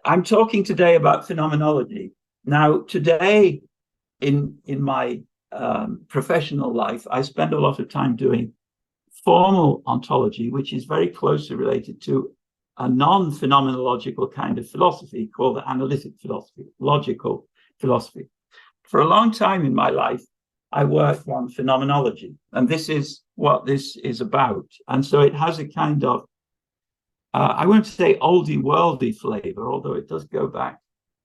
I'm talking today about phenomenology. Now, today in my professional life, I spend a lot of time doing formal ontology, which is very closely related to a non-phenomenological kind of philosophy called the analytic philosophy, logical philosophy. For a long time in my life, I worked on phenomenology, and this is what this is about. And so it has a kind of, I won't say oldie worldy flavor, although it does go back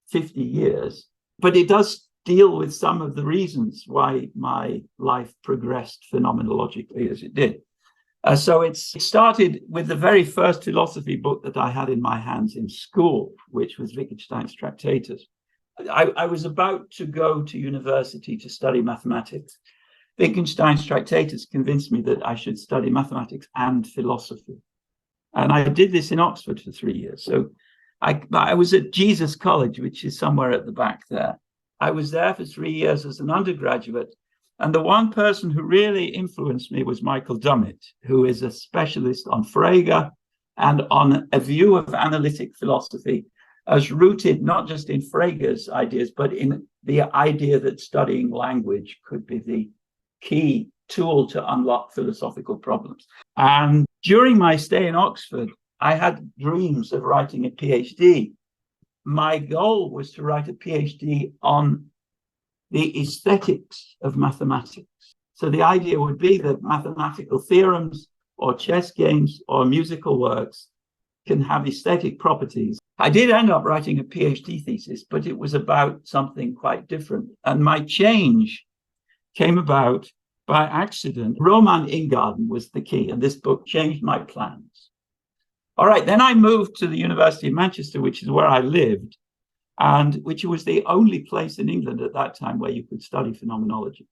50 years, but it does deal with some of the reasons why my life progressed phenomenologically as it did. So it started with the very first philosophy book that I had in my hands in school, which was Wittgenstein's Tractatus. I was about to go to university to study mathematics. Wittgenstein's Tractatus convinced me that I should study mathematics and philosophy. And I did this in Oxford for 3 years. So I was at Jesus College, which is somewhere at the back there. I was there for 3 years as an undergraduate. And the one person who really influenced me was Michael Dummett, who is a specialist on Frege and on a view of analytic philosophy as rooted not just in Frege's ideas, but in the idea that studying language could be the key tool to unlock philosophical problems. And during my stay in Oxford, I had dreams of writing a PhD. My goal was to write a PhD on the aesthetics of mathematics. So the idea would be that mathematical theorems or chess games or musical works can have aesthetic properties. I did end up writing a PhD thesis, but it was about something quite different. And my change came about by accident. Roman Ingarden was the key, and this book changed my plans. All right, then I moved to the University of Manchester, which is where I lived, and which was the only place in England at that time where you could study phenomenology.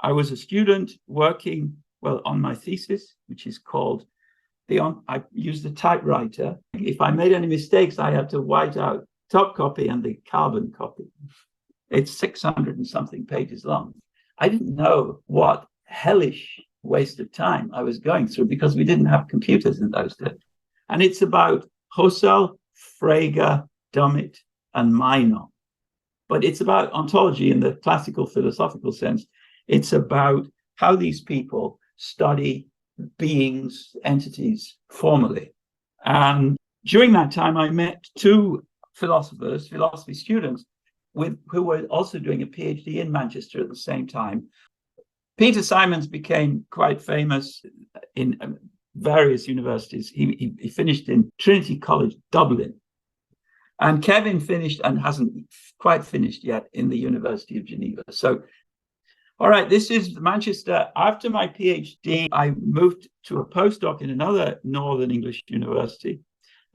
I was a student working, on my thesis, which is called, I used a typewriter. If I made any mistakes, I had to white out top copy and the carbon copy. It's 600 and something pages long. I didn't know what hellish waste of time I was going through because we didn't have computers in those days. And it's about Husserl, Frege, Dummett, and Reinach. But it's about ontology in the classical philosophical sense. It's about how these people study beings, entities formally. And during that time, I met two philosophers, philosophy students, who were also doing a PhD in Manchester at the same time. Peter Simons became quite famous in various universities. He finished in Trinity College, Dublin. And Kevin finished and hasn't quite finished yet in the University of Geneva. So, all right, this is Manchester. After my PhD, I moved to a postdoc in another Northern English university.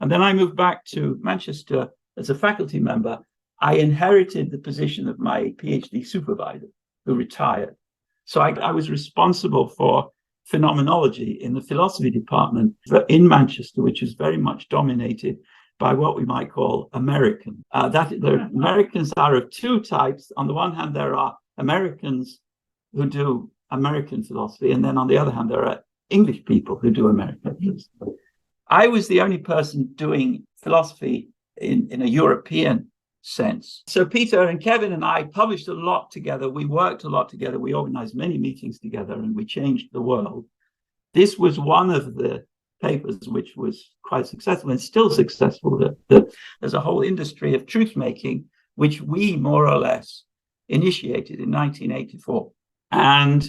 And then I moved back to Manchester as a faculty member. I inherited the position of my PhD supervisor, who retired. So I was responsible for phenomenology in the philosophy department in Manchester, which is very much dominated by what we might call American. The Americans are of two types. On the one hand, there are Americans who do American philosophy, and then on the other hand, there are English people who do American philosophy. I was the only person doing philosophy in a European sense. So Peter and Kevin and I published a lot together. We worked a lot together. We organized many meetings together, and we changed the world. This was one of the papers which was quite successful and still successful. That there's a whole industry of truth making, which we more or less initiated in 1984. And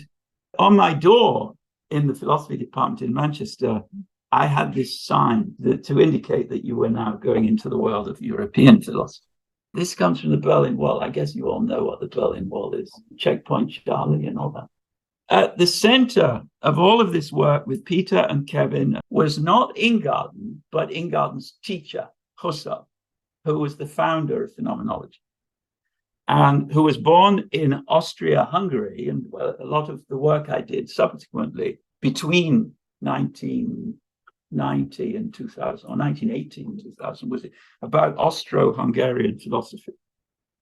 on my door in the philosophy department in Manchester, I had this sign to indicate that you were now going into the world of European philosophy. This comes from the Berlin Wall. I guess you all know what the Berlin Wall is, Checkpoint Charlie and all that. At the center of all of this work with Peter and Kevin was not Ingarden, but Ingarden's teacher, Husserl, who was the founder of phenomenology and who was born in Austria-Hungary. And a lot of the work I did subsequently between 1990 and 2000, or 1980 and 2000, was about Austro-Hungarian philosophy,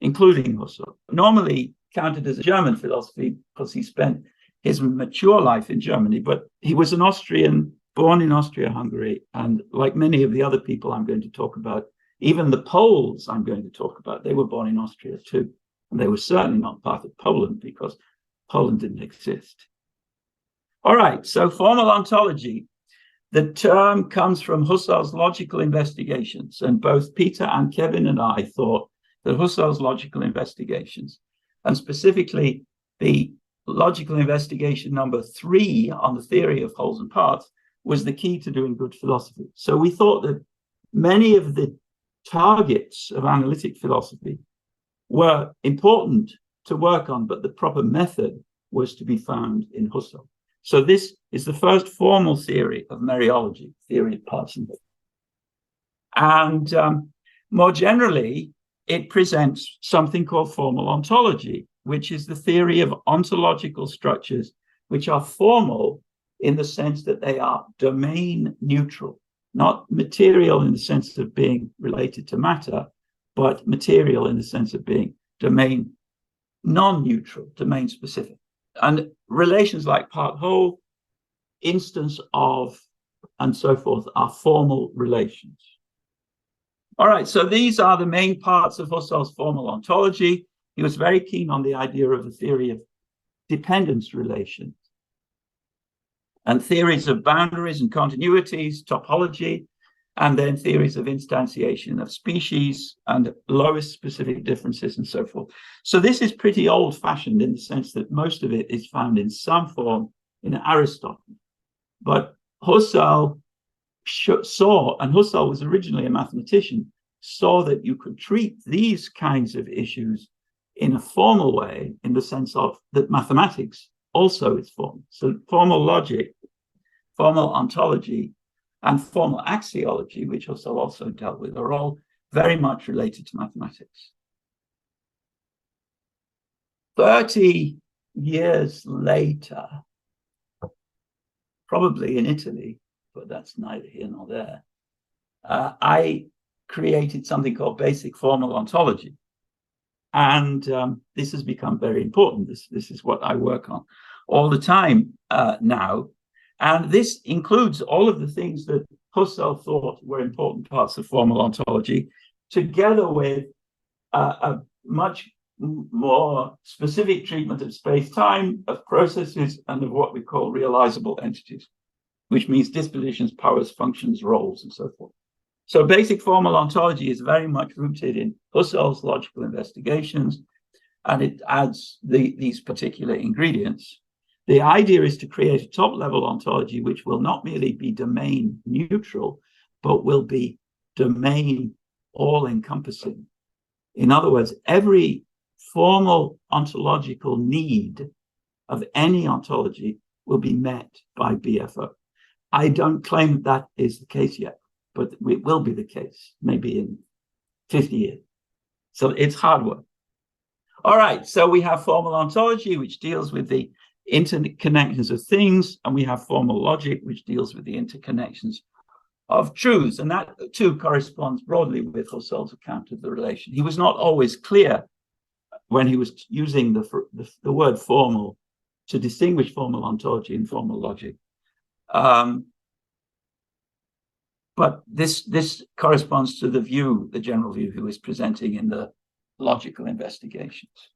including Husserl. Normally counted as a German philosophy because he spent his mature life in Germany, but he was an Austrian, born in Austria-Hungary, and like many of the other people I'm going to talk about, Even the Poles I'm going to talk about, they were born in Austria too. And they were certainly not part of Poland because Poland didn't exist. All right, so formal ontology. The term comes from Husserl's logical investigations, and both Peter and Kevin and I thought that Husserl's logical investigations, and specifically the logical investigation number 3 on the theory of wholes and parts, was the key to doing good philosophy. So we thought that many of the targets of analytic philosophy were important to work on, but the proper method was to be found in Husserl. So this is the first formal theory of mereology, theory of parts and wholes. And more generally, it presents something called formal ontology, which is the theory of ontological structures which are formal in the sense that they are domain neutral, not material in the sense of being related to matter, but material in the sense of being domain non-neutral, domain specific. And relations like part-whole, instance of, and so forth are formal relations. All right, so these are the main parts of Husserl's formal ontology. He was very keen on the idea of a theory of dependence relations and theories of boundaries and continuities, topology, and then theories of instantiation of species and lowest specific differences and so forth. So this is pretty old-fashioned in the sense that most of it is found in some form in Aristotle. But Husserl saw, and Husserl was originally a mathematician, saw that you could treat these kinds of issues in a formal way, in the sense of that mathematics also is formal. So formal logic, formal ontology, and formal axiology, which Husserl also dealt with, are all very much related to mathematics. 30 years later, probably in Italy, but that's neither here nor there, I created something called basic formal ontology. And this has become very important. This is what I work on all the time now. And this includes all of the things that Husserl thought were important parts of formal ontology, together with a much more specific treatment of space-time, of processes, and of what we call realizable entities, which means dispositions, powers, functions, roles, and so forth. So basic formal ontology is very much rooted in Husserl's logical investigations, and it adds these particular ingredients. The idea is to create a top-level ontology which will not merely be domain neutral, but will be domain all-encompassing. In other words, every formal ontological need of any ontology will be met by BFO. I don't claim that is the case yet, but it will be the case, maybe in 50 years. So it's hard work. All right, so we have formal ontology, which deals with the interconnections of things, and we have formal logic, which deals with the interconnections of truths. And that too corresponds broadly with Husserl's account of the relation. He was not always clear when he was using the word formal to distinguish formal ontology and formal logic. But this corresponds to the general view he was presenting in the logical investigations.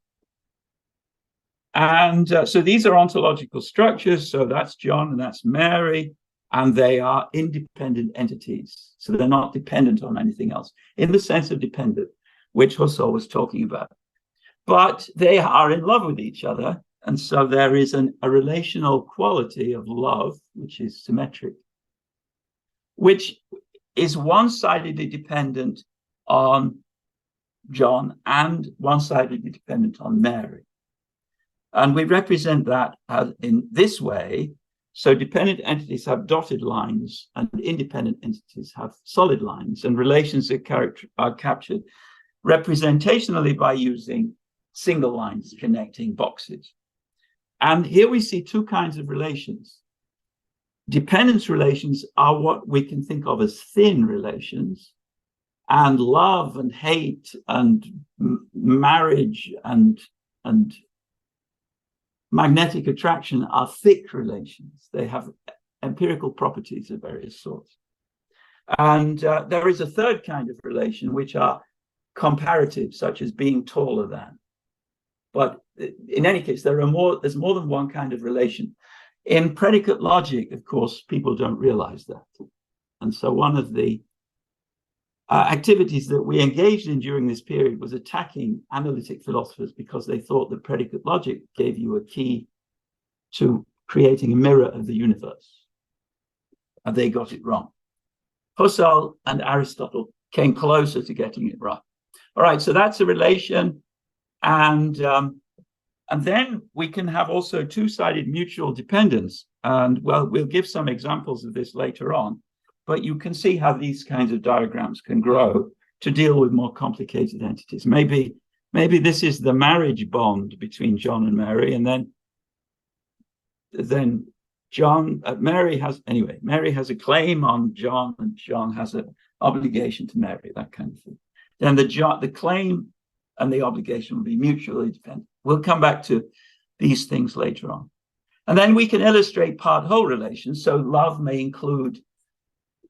And so these are ontological structures. So that's John and that's Mary, and they are independent entities. So they're not dependent on anything else in the sense of dependent, which Husserl was talking about. But they are in love with each other. And so there is a relational quality of love, which is symmetric, which is one-sidedly dependent on John and one-sidedly dependent on Mary. And we represent that in this way. So dependent entities have dotted lines and independent entities have solid lines, and relations are captured representationally by using single lines connecting boxes. And here we see two kinds of relations. Dependence relations are what we can think of as thin relations, and love and hate and marriage and magnetic attraction are thick relations. They have empirical properties of various sorts. And there is a third kind of relation, which are comparative, such as being taller than. But in any case, there's more than one kind of relation. In predicate logic, of course, people don't realize that. And so one of the activities that we engaged in during this period was attacking analytic philosophers because they thought that predicate logic gave you a key to creating a mirror of the universe. And they got it wrong. Husserl and Aristotle came closer to getting it right. All right, so that's a relation. And then we can have also two-sided mutual dependence. And well, we'll give some examples of this later on. But you can see how these kinds of diagrams can grow to deal with more complicated entities. Maybe this is the marriage bond between John and Mary, and then Mary has a claim on John, and John has an obligation to Mary, that kind of thing. Then the claim and the obligation will be mutually dependent. We'll come back to these things later on. And then we can illustrate part-whole relations. So love may include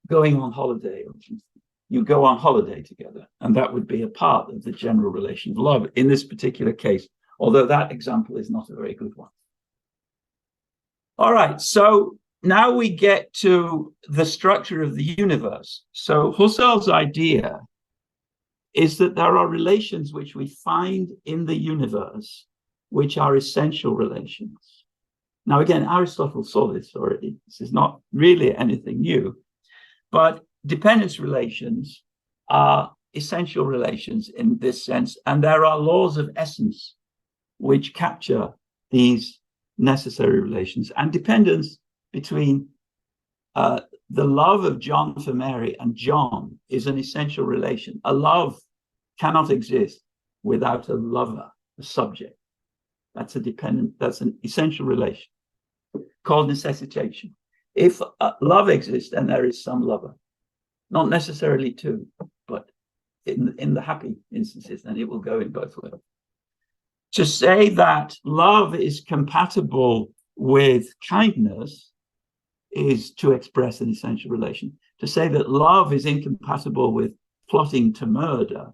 going on holiday. You go on holiday together, and that would be a part of the general relation of love in this particular case, although that example is not a very good one. All right, so now we get to the structure of the universe. So Husserl's idea is that there are relations which we find in the universe which are essential relations. Now, again, Aristotle saw this already. This is not really anything new. But dependence relations are essential relations in this sense, and there are laws of essence which capture these necessary relations. And dependence between the love of John for Mary and John is an essential relation. A love cannot exist without a lover, a subject. That's an essential relation called necessitation. If love exists, then there is some lover. Not necessarily two, but in the happy instances, then it will go in both ways. To say that love is compatible with kindness is to express an essential relation. To say that love is incompatible with plotting to murder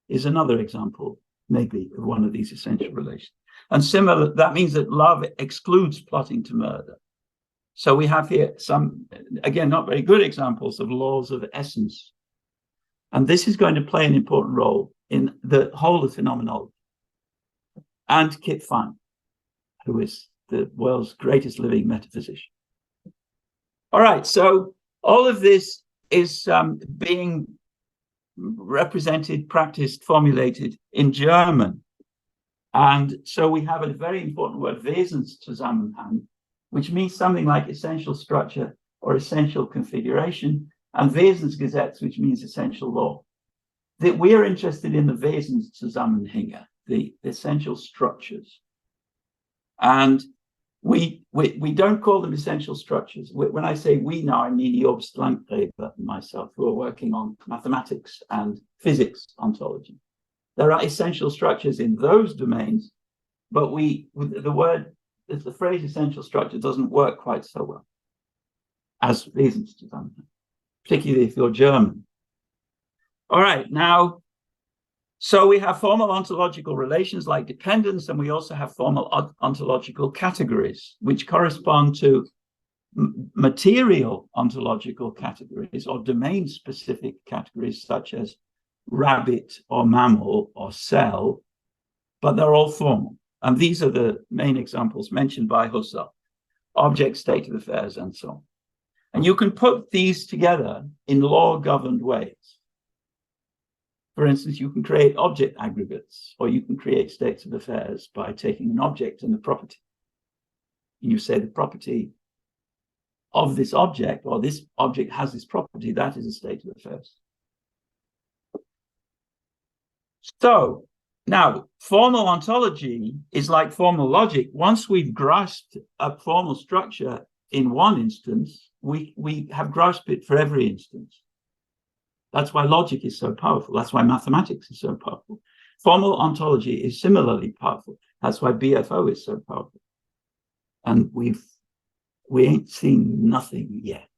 is another example, maybe, of one of these essential relations. And similar, that means that love excludes plotting to murder. So we have here some, again, not very good examples of laws of essence. And this is going to play an important role in the whole of phenomenology. And Kip Fine, who is the world's greatest living metaphysician. All right, so all of this is being represented, practiced, formulated in German. And so we have a very important word, Wesenszusammenhang, which means something like essential structure or essential configuration, and Wesensgesetz, which means essential law. That we are interested in the Wesenszusammenhänge, the essential structures. And we don't call them essential structures. When I say we now, I mean Jobst Landgräber and myself, who are working on mathematics and physics ontology. There are essential structures in those domains, but the phrase essential structure doesn't work quite so well as Wesenszusammenhang, particularly if you're German. All right, now, so we have formal ontological relations like dependence, and we also have formal ontological categories, which correspond to material ontological categories or domain-specific categories, such as rabbit or mammal or cell, but they're all formal. And these are the main examples mentioned by Husserl: object, state of affairs, and so on. And you can put these together in law-governed ways. For instance, you can create object aggregates, or you can create states of affairs by taking an object and the property. You say the property of this object, or this object has this property, that is a state of affairs. So now, formal ontology is like formal logic. Once we've grasped a formal structure in one instance, we have grasped it for every instance. That's why logic is so powerful. That's why mathematics is so powerful. Formal ontology is similarly powerful. That's why BFO is so powerful. And we ain't seen nothing yet.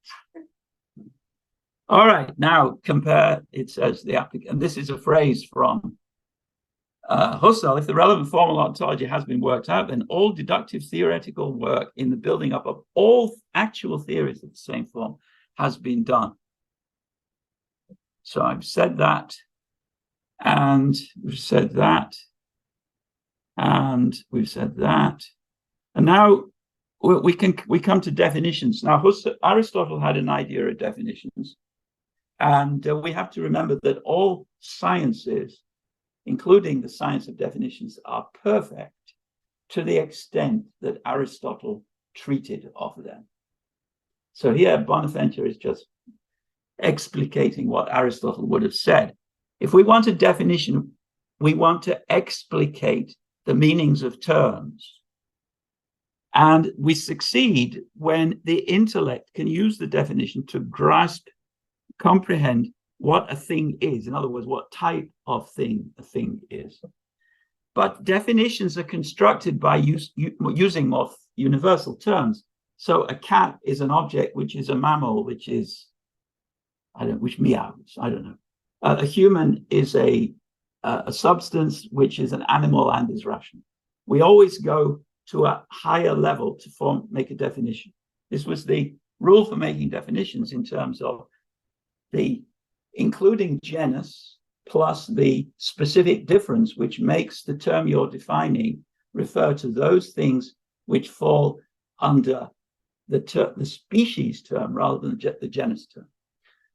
All right, now compare, it says the applicant, and this is a phrase from Husserl: if the relevant formal ontology has been worked out, then all deductive theoretical work in the building up of all actual theories of the same form has been done. So I've said that, and we've said that, and we've said that, and now we come to definitions. Now, Aristotle had an idea of definitions, and we have to remember that all sciences, including the science of definitions, are perfect to the extent that Aristotle treated of them. So here, Bonaventure is just explicating what Aristotle would have said. If we want a definition, we want to explicate the meanings of terms. And we succeed when the intellect can use the definition to grasp, comprehend what a thing is. In other words, what type of thing a thing is. But definitions are constructed by using more universal terms. So a cat is an object, which is a mammal, which is, which meows, I don't know. A human is a substance, which is an animal and is rational. We always go to a higher level to make a definition. This was the rule for making definitions in terms of including genus plus the specific difference, which makes the term you're defining refer to those things which fall under the species term rather than the genus term.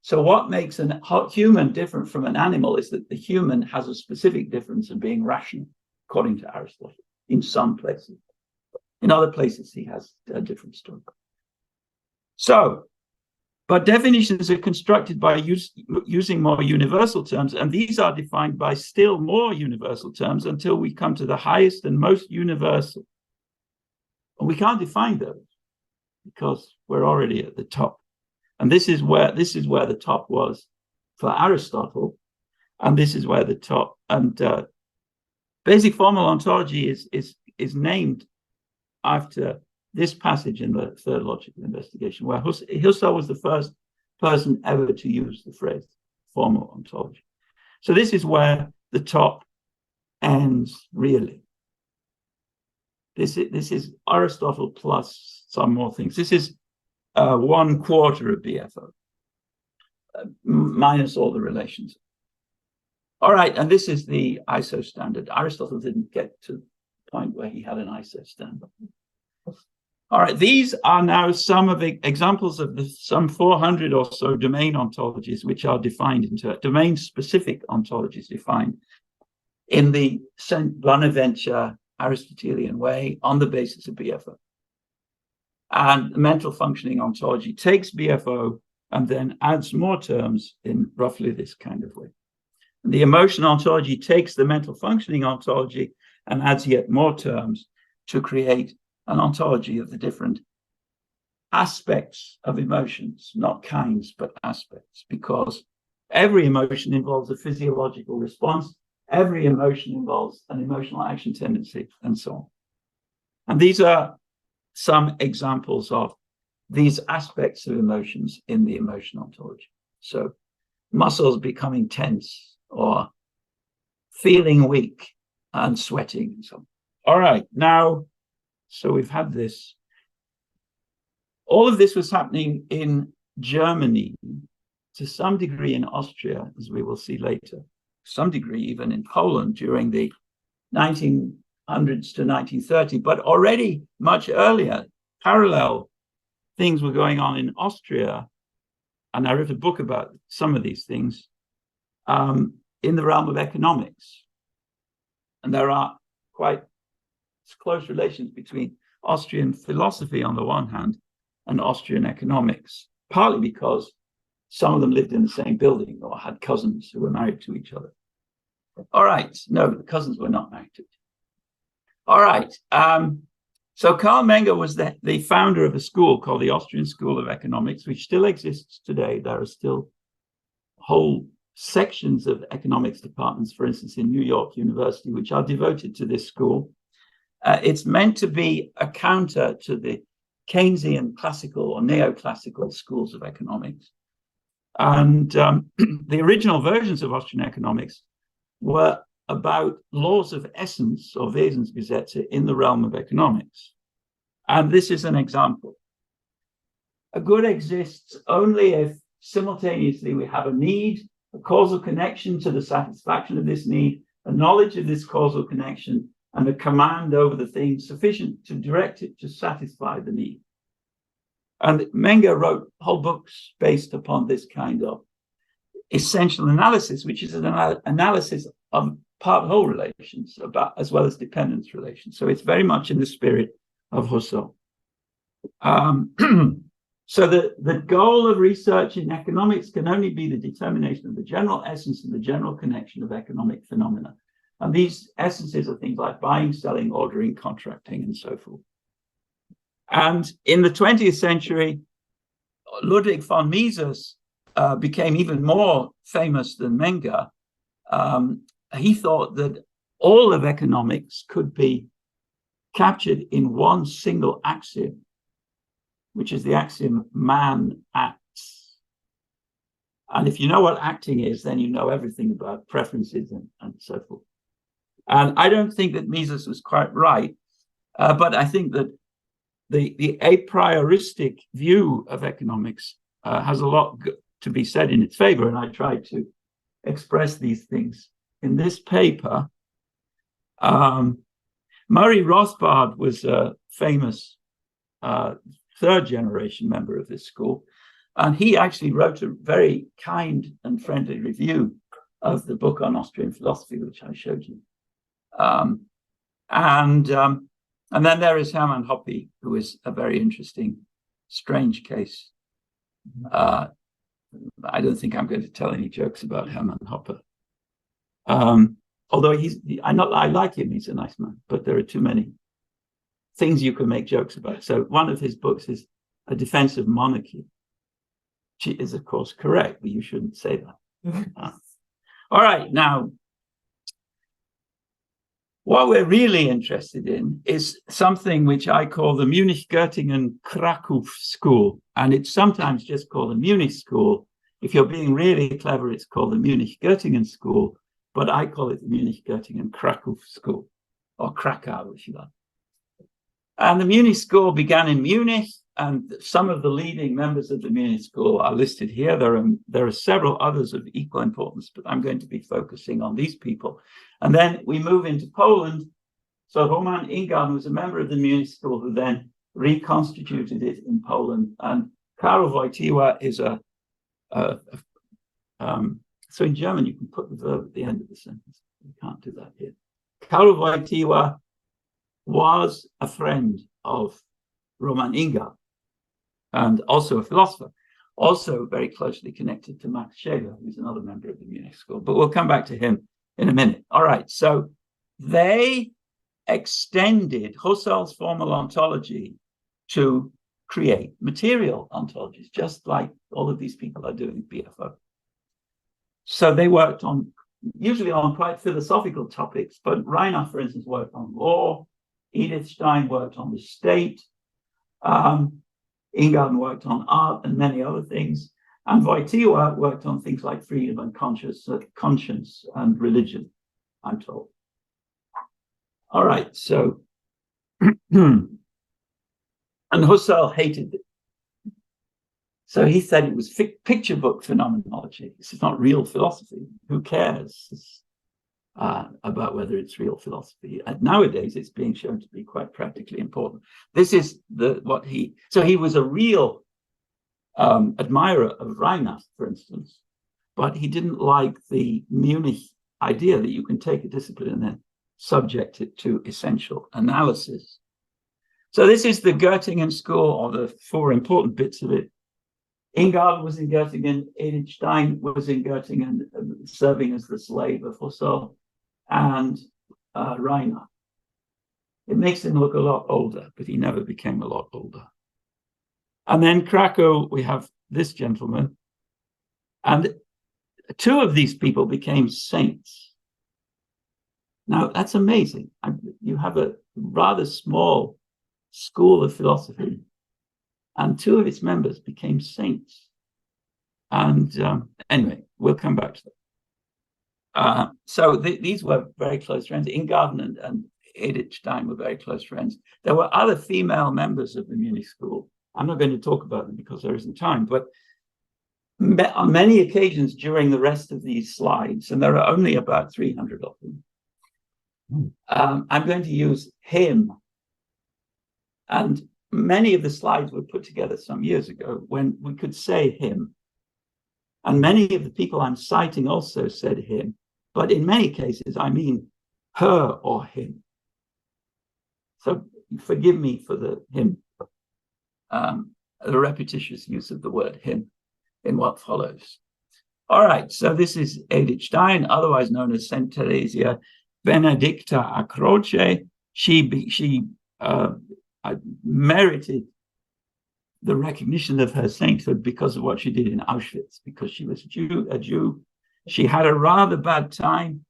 So what makes a human different from an animal is that the human has a specific difference in being rational, according to Aristotle, in some places. In other places, he has a different story. So, but definitions are constructed by using more universal terms, and these are defined by still more universal terms until we come to the highest and most universal. And we can't define those because we're already at the top. And this is where the top was for Aristotle, and this is where the top. And basic formal ontology is named after this passage in the Third Logical Investigation, where Husserl was the first person ever to use the phrase formal ontology. So this is where the top ends, really. This is Aristotle plus some more things. This is 1/4 of BFO, minus all the relations. All right, and this is the ISO standard. Aristotle didn't get to the point where he had an ISO standard. All right, these are now some of the examples of some 400 or so domain ontologies, which are defined into domain-specific ontologies defined in the St. Bonaventure Aristotelian way on the basis of BFO. And the mental functioning ontology takes BFO and then adds more terms in roughly this kind of way. And the emotion ontology takes the mental functioning ontology and adds yet more terms to create an ontology of the different aspects of emotions, not kinds, but aspects, because every emotion involves a physiological response, every emotion involves an emotional action tendency, and so on. And these are some examples of these aspects of emotions in the emotion ontology. So muscles becoming tense or feeling weak and sweating and so on. All right, now, so we've had this. All of this was happening in Germany, to some degree in Austria, as we will see later, some degree even in Poland during the 1900s to 1930, but already much earlier, parallel things were going on in Austria. And I wrote a book about some of these things in the realm of economics. And there are quite close relations between Austrian philosophy on the one hand and Austrian economics, partly because some of them lived in the same building or had cousins who were married to each other. All right, no, the cousins were not married to each other. All right, so Karl Menger was the founder of a school called the Austrian School of Economics, which still exists today. There are still whole sections of economics departments, for instance, in New York University, which are devoted to this school. It's meant to be a counter to the Keynesian classical or neoclassical schools of economics. And the original versions of Austrian economics were about laws of essence or Wesensgesetze in the realm of economics. And this is an example. A good exists only if simultaneously we have a need, a causal connection to the satisfaction of this need, a knowledge of this causal connection, and a command over the thing sufficient to direct it to satisfy the need. And Menger wrote whole books based upon this kind of essential analysis, which is an analysis of part-whole relations, as well as dependence relations. So it's very much in the spirit of Husserl. So the goal of research in economics can only be the determination of the general essence and the general connection of economic phenomena. And these essences are things like buying, selling, ordering, contracting, and so forth. And in the 20th century, Ludwig von Mises became even more famous than Menger. He thought that all of economics could be captured in one single axiom, which is the axiom, man acts. And if you know what acting is, then you know everything about preferences and so forth. And I don't think that Mises was quite right, but I think that the a prioristic view of economics has a lot to be said in its favor, and I tried to express these things in this paper. Murray Rothbard was a famous third-generation member of this school, and he actually wrote a very kind and friendly review of the book on Austrian philosophy, which I showed you. And then there is Hermann Hoppe, who is a very interesting, strange case. I don't think I'm going to tell any jokes about Hermann Hoppe. Although I like him, he's a nice man, but there are too many things you can make jokes about. So one of his books is A Defense of Monarchy, which is, of course, correct, but you shouldn't say that. All right, now, what we're really interested in is something which I call the Munich-Göttingen-Krakow school, and it's sometimes just called the Munich school. If you're being really clever, it's called the Munich-Göttingen school, but I call it the Munich-Göttingen-Krakow school, or Krakow, if you like. And the Munich school began in Munich, and some of the leading members of the Munich school are listed here. There are several others of equal importance, but I'm going to be focusing on these people. And then we move into Poland. So Roman Ingarden was a member of the Munich school who then reconstituted it in Poland. And Karol Wojtyła is so in German, you can put the verb at the end of the sentence. You can't do that here. Karol Wojtyła was a friend of Roman Ingarden and also a philosopher, also very closely connected to Max Scheler, who's another member of the Munich school. But we'll come back to him in a minute. All right, so they extended Husserl's formal ontology to create material ontologies, just like all of these people are doing BFO. So they worked usually on quite philosophical topics, but Reinach, for instance, worked on law. Edith Stein worked on the state. Ingarden worked on art and many other things. And Wojtyła worked on things like freedom and conscience and religion, I'm told. All right, so, and Husserl hated it. So he said it was picture book phenomenology. This is not real philosophy. Who cares about whether it's real philosophy? And nowadays, it's being shown to be quite practically important. This is so he was a real admirer of Reinach, for instance, but he didn't like the Munich idea that you can take a discipline and then subject it to essential analysis. So this is the Göttingen school, or the four important bits of it. Ingarden was in Göttingen, Edith Stein was in Göttingen, serving as the slave of Husserl, and Reinach. It makes him look a lot older, but he never became a lot older. And then Krakow, we have this gentleman, and two of these people became saints. Now, that's amazing. You have a rather small school of philosophy, and two of its members became saints. And anyway, we'll come back to that. So these were very close friends. Ingarden and Edith Stein were very close friends. There were other female members of the Munich School. I'm not going to talk about them because there isn't time, but on many occasions during the rest of these slides, and there are only about 300 of them, I'm going to use him. And many of the slides were put together some years ago when we could say him. And many of the people I'm citing also said him. But in many cases, I mean her or him. So forgive me for the him, the repetitious use of the word him in what follows. All right, so this is Edith Stein, otherwise known as Saint Theresia Benedicta a Croce. She merited the recognition of her sainthood because of what she did in Auschwitz, because she was a Jew. She had a rather bad time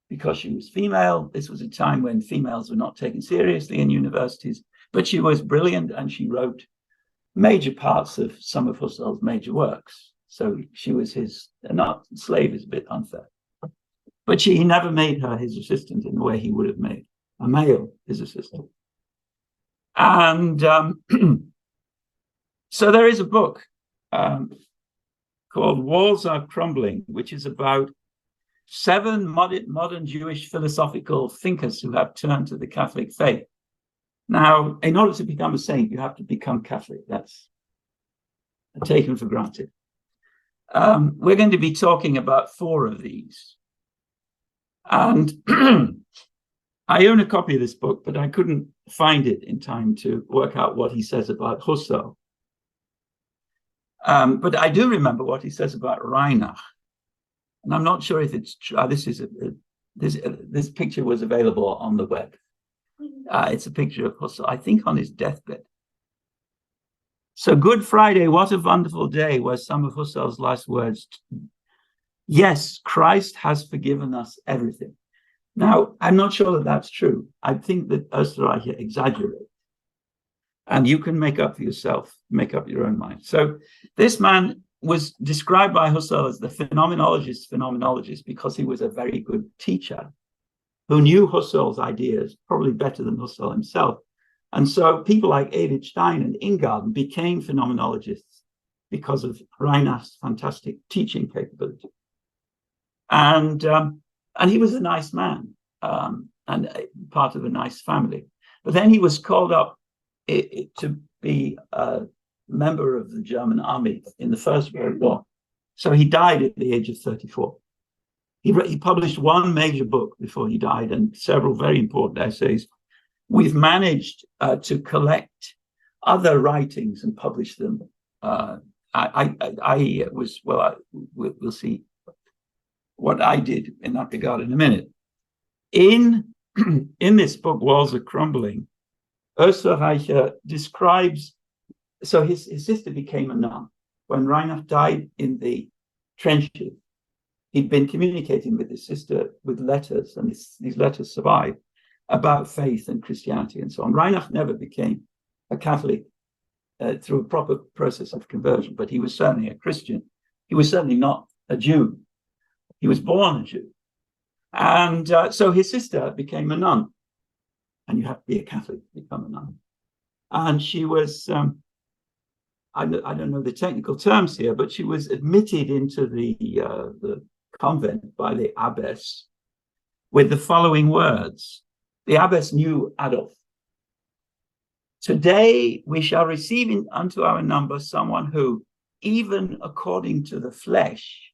because she was female. This was a time when females were not taken seriously in universities, but she was brilliant and she wrote major parts of some of Husserl's major works. So she was his, not slave is a bit unfair, but he never made her his assistant in the way he would have made a male his assistant. And so there is a book called Walls Are Crumbling, which is about 7 modern Jewish philosophical thinkers who have turned to the Catholic faith. Now, in order to become a saint, you have to become Catholic. That's taken for granted. We're going to be talking about 4 of these. And I own a copy of this book, but I couldn't find it in time to work out what he says about Husserl. But I do remember what he says about Reinach. And I'm not sure if it's true. This picture was available on the web. It's a picture of Husserl, I think on his deathbed. So Good Friday, what a wonderful day, were some of Husserl's last words. Yes, Christ has forgiven us everything. Now, I'm not sure that that's true. I think that Österreicher exaggerates. And you can make up for yourself, make up your own mind. So this man was described by Husserl as the phenomenologist because he was a very good teacher who knew Husserl's ideas probably better than Husserl himself. And so people like Edith Stein and Ingarden became phenomenologists because of Reinach's fantastic teaching capability. And he was a nice man and part of a nice family. But then he was called up to be a member of the German army in the First World War. So he died at the age of 34. He published 1 major book before he died and several very important essays. We've managed to collect other writings and publish them. We'll see what I did in that regard in a minute. In this book, Walls Are Crumbling, Österreicher describes, so his sister became a nun. When Reinach died in the trenches, he'd been communicating with his sister with letters, and these letters survive, about faith and Christianity and so on. Reinach never became a Catholic through a proper process of conversion, but he was certainly a Christian. He was certainly not a Jew. He was born a Jew. And so his sister became a nun. And you have to be a Catholic to become a nun. And she was, I don't know the technical terms here, but she was admitted into the convent by the abbess with the following words. The abbess knew Adolf. Today we shall receive unto our number someone who, even according to the flesh,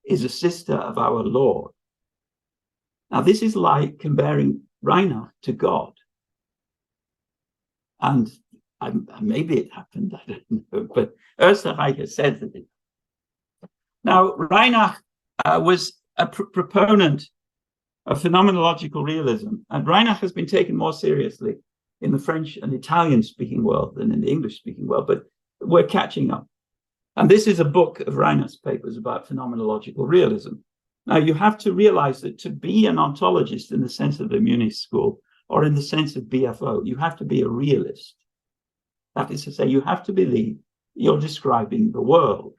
is a sister of our Lord. Now, this is like comparing Reinach to God. And maybe it happened, I don't know, but Österreicher says that it. Now, Reinach was a proponent of phenomenological realism, and Reinach has been taken more seriously in the French and Italian-speaking world than in the English-speaking world, but we're catching up. And this is a book of Reinach's papers about phenomenological realism. Now, you have to realize that to be an ontologist in the sense of the Munich School, or in the sense of BFO, you have to be a realist. That is to say, you have to believe you're describing the world.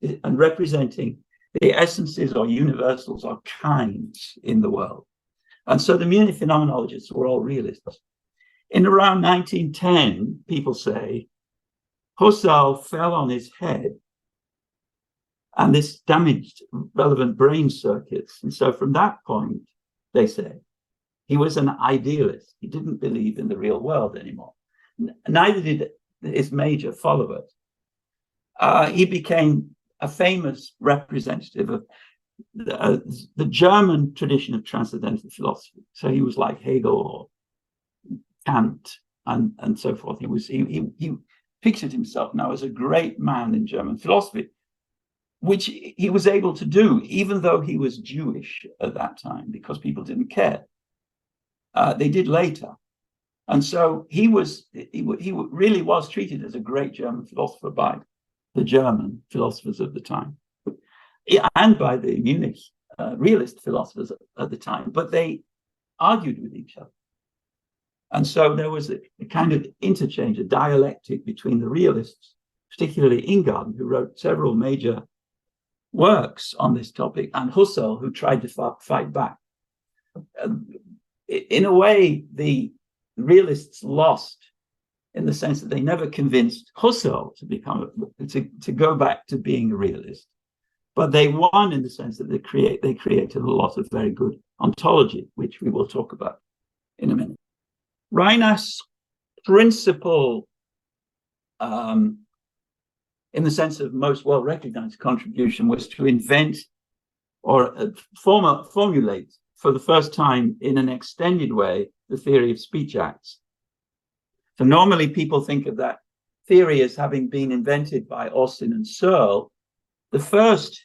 and representing the essences or universals or kinds in the world. And so the Munich phenomenologists were all realists. In around 1910, people say, Husserl fell on his head and this damaged relevant brain circuits. And so from that point, they say, he was an idealist. He didn't believe in the real world anymore. Neither did his major followers. He became a famous representative of the German tradition of transcendental philosophy. So he was like Hegel or Kant and so forth. He pictured himself now as a great man in German philosophy, which he was able to do, even though he was Jewish at that time, because people didn't care. They did later. And so he really was treated as a great German philosopher by the German philosophers of the time, and by the Munich realist philosophers at the time, but they argued with each other. And so there was a kind of interchange, a dialectic between the realists, particularly Ingarden, who wrote several major works on this topic, and Husserl, who tried to fight back. In a way, the realists lost in the sense that they never convinced Husserl to go back to being a realist. But they won in the sense that they created a lot of very good ontology, which we will talk about in a minute. Reinach's principal, in the sense of most well-recognized contribution, was to invent or formulate for the first time in an extended way the theory of speech acts. So normally people think of that theory as having been invented by Austin and Searle. The first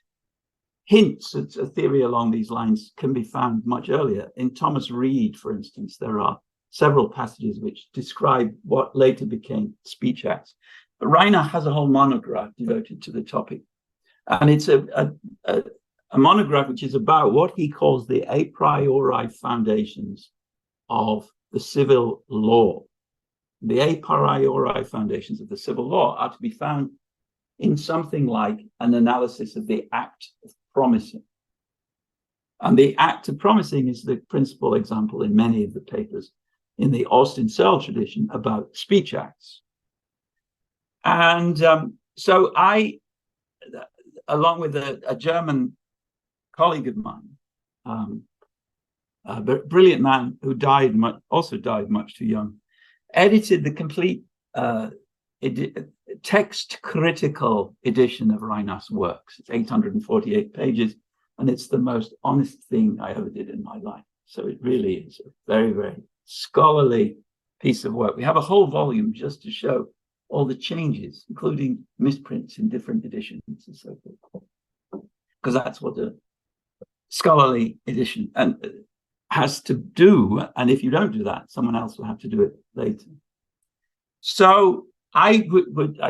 hints at a theory along these lines can be found much earlier. In Thomas Reid, for instance, there are several passages which describe what later became speech acts. But Reinach has a whole monograph devoted to the topic. And it's a monograph which is about what he calls the a priori foundations of the civil law. The a priori foundations of the civil law are to be found in something like an analysis of the act of promising. And the act of promising is the principal example in many of the papers in the Austin-Searle tradition about speech acts. And so I, along with a German colleague of mine, a brilliant man who also died much too young, edited the complete text critical edition of Reinach's works. It's 848 pages, and it's the most honest thing I ever did in my life. So it really is a very, very scholarly piece of work. We have a whole volume just to show all the changes, including misprints in different editions and so forth, because that's what a scholarly edition has to do. And if you don't do that, someone else will have to do it later. So I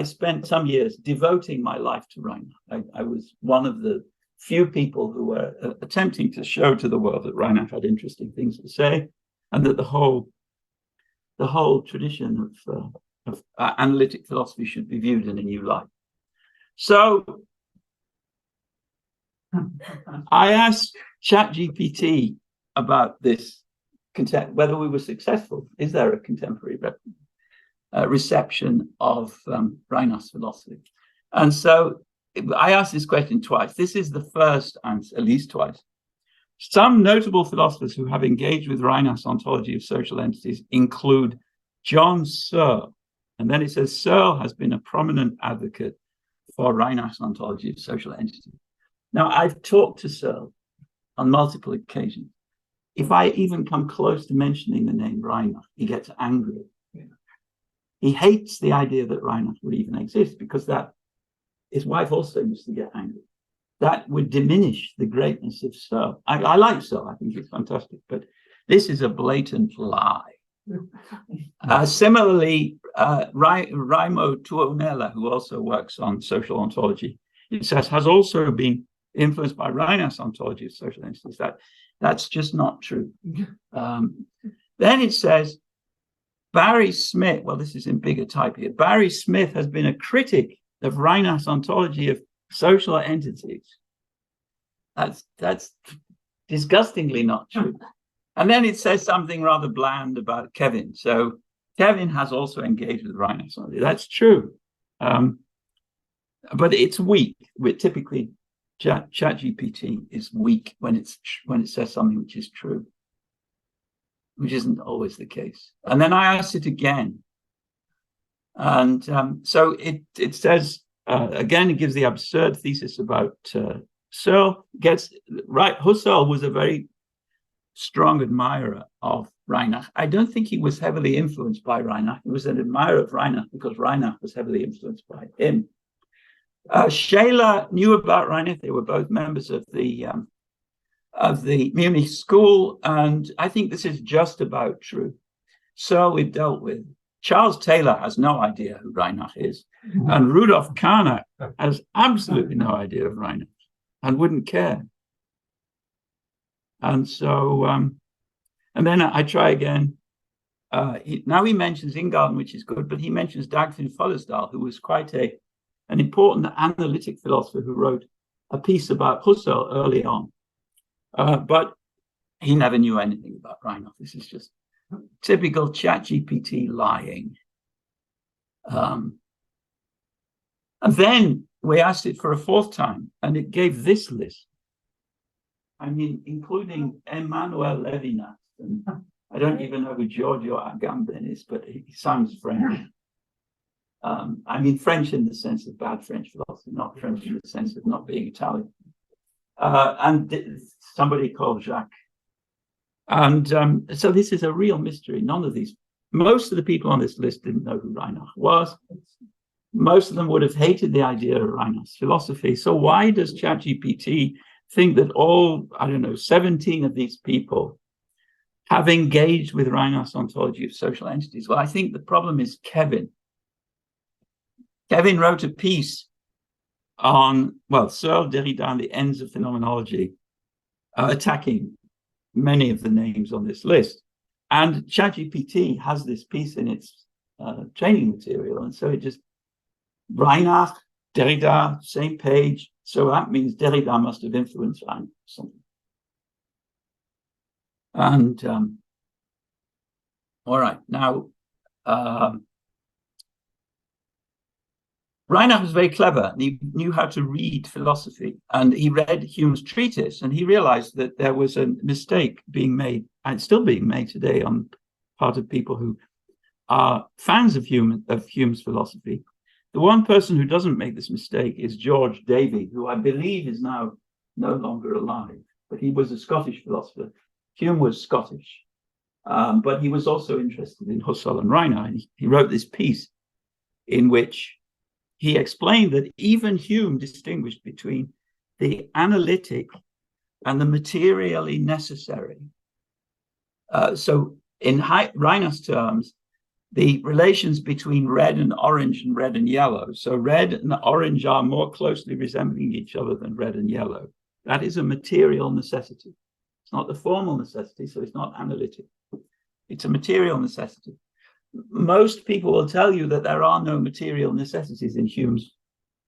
spent some years devoting my life to Reinach. I was one of the few people who were attempting to show to the world that Reinach had interesting things to say, and that the whole tradition of analytic philosophy should be viewed in a new light. So I asked ChatGPT about this, whether we were successful. Is there a contemporary reception of Reinach's philosophy? And so I asked this question twice. This is the first answer, at least twice. Some notable philosophers who have engaged with Reinach's ontology of social entities include John Searle. And then it says Searle has been a prominent advocate for Reinach's ontology of social entities. Now, I've talked to Searle on multiple occasions. If I even come close to mentioning the name Reinach, he gets angry. He hates the idea that Reinach would even exist, because that his wife also used to get angry. That would diminish the greatness of Searle. I like Searle, I think he's fantastic, but this is a blatant lie. Similarly, Raimo Tuonela, who also works on social ontology, he says, has also been influenced by Reinach's ontology of social entities. That's just not true. Then it says, Barry Smith, well, this is in bigger type here. Barry Smith has been a critic of Reinach's ontology of social entities. That's disgustingly not true. And then it says something rather bland about Kevin. So Kevin has also engaged with Reinach. That's true. But it's weak. Typically, ChatGPT is weak when it says something which is true, which isn't always the case. And then I asked it again. And so it says, again, it gives the absurd thesis about Husserl. Husserl was a very strong admirer of Reinach. I don't think he was heavily influenced by Reinach. He was an admirer of Reinach because Reinach was heavily influenced by him. Scheler knew about Reinach. They were both members of the Munich school, and I think this is just about true. So we've dealt with. Charles Taylor has no idea who Reinach is, and Rudolf Carnap has absolutely no idea of Reinach and wouldn't care. And so, and then I try again. Now he mentions Ingarden, which is good, but he mentions Dagfinn Follesdal, who was quite an important analytic philosopher who wrote a piece about Husserl early on. But he never knew anything about Reinach. This is just typical ChatGPT lying. And then we asked it for a fourth time, and it gave this list. I mean, including Emmanuel Levinas. And I don't even know who Giorgio Agamben is, but he sounds French. I mean, French in the sense of bad French philosophy, not French in the sense of not being Italian. And somebody called Jacques. And so this is a real mystery. Most of the people on this list didn't know who Reinach was. Most of them would have hated the idea of Reinach's philosophy. So why does ChatGPT think that all, 17 of these people have engaged with Reinach's ontology of social entities? Well, I think the problem is Kevin. Kevin wrote a piece on, Searle, Derrida, and the ends of phenomenology, attacking many of the names on this list. And ChatGPT has this piece in its training material. And so it just, Reinach, Derrida, same page. So that means Derrida must have influenced Reinach or something. And all right, now, Reinach was very clever, and he knew how to read philosophy. And he read Hume's treatise, and he realized that there was a mistake being made, and still being made today on part of people who are fans of Hume's philosophy. The one person who doesn't make this mistake is George Davy, who I believe is now no longer alive, but he was a Scottish philosopher. Hume was Scottish, but he was also interested in Husserl and Reinach. And he wrote this piece in which he explained that even Hume distinguished between the analytic and the materially necessary. So in Reinach's terms, the relations between red and orange and red and yellow. So red and orange are more closely resembling each other than red and yellow. That is a material necessity. It's not the formal necessity, so it's not analytic. It's a material necessity. Most people will tell you that there are no material necessities in Hume's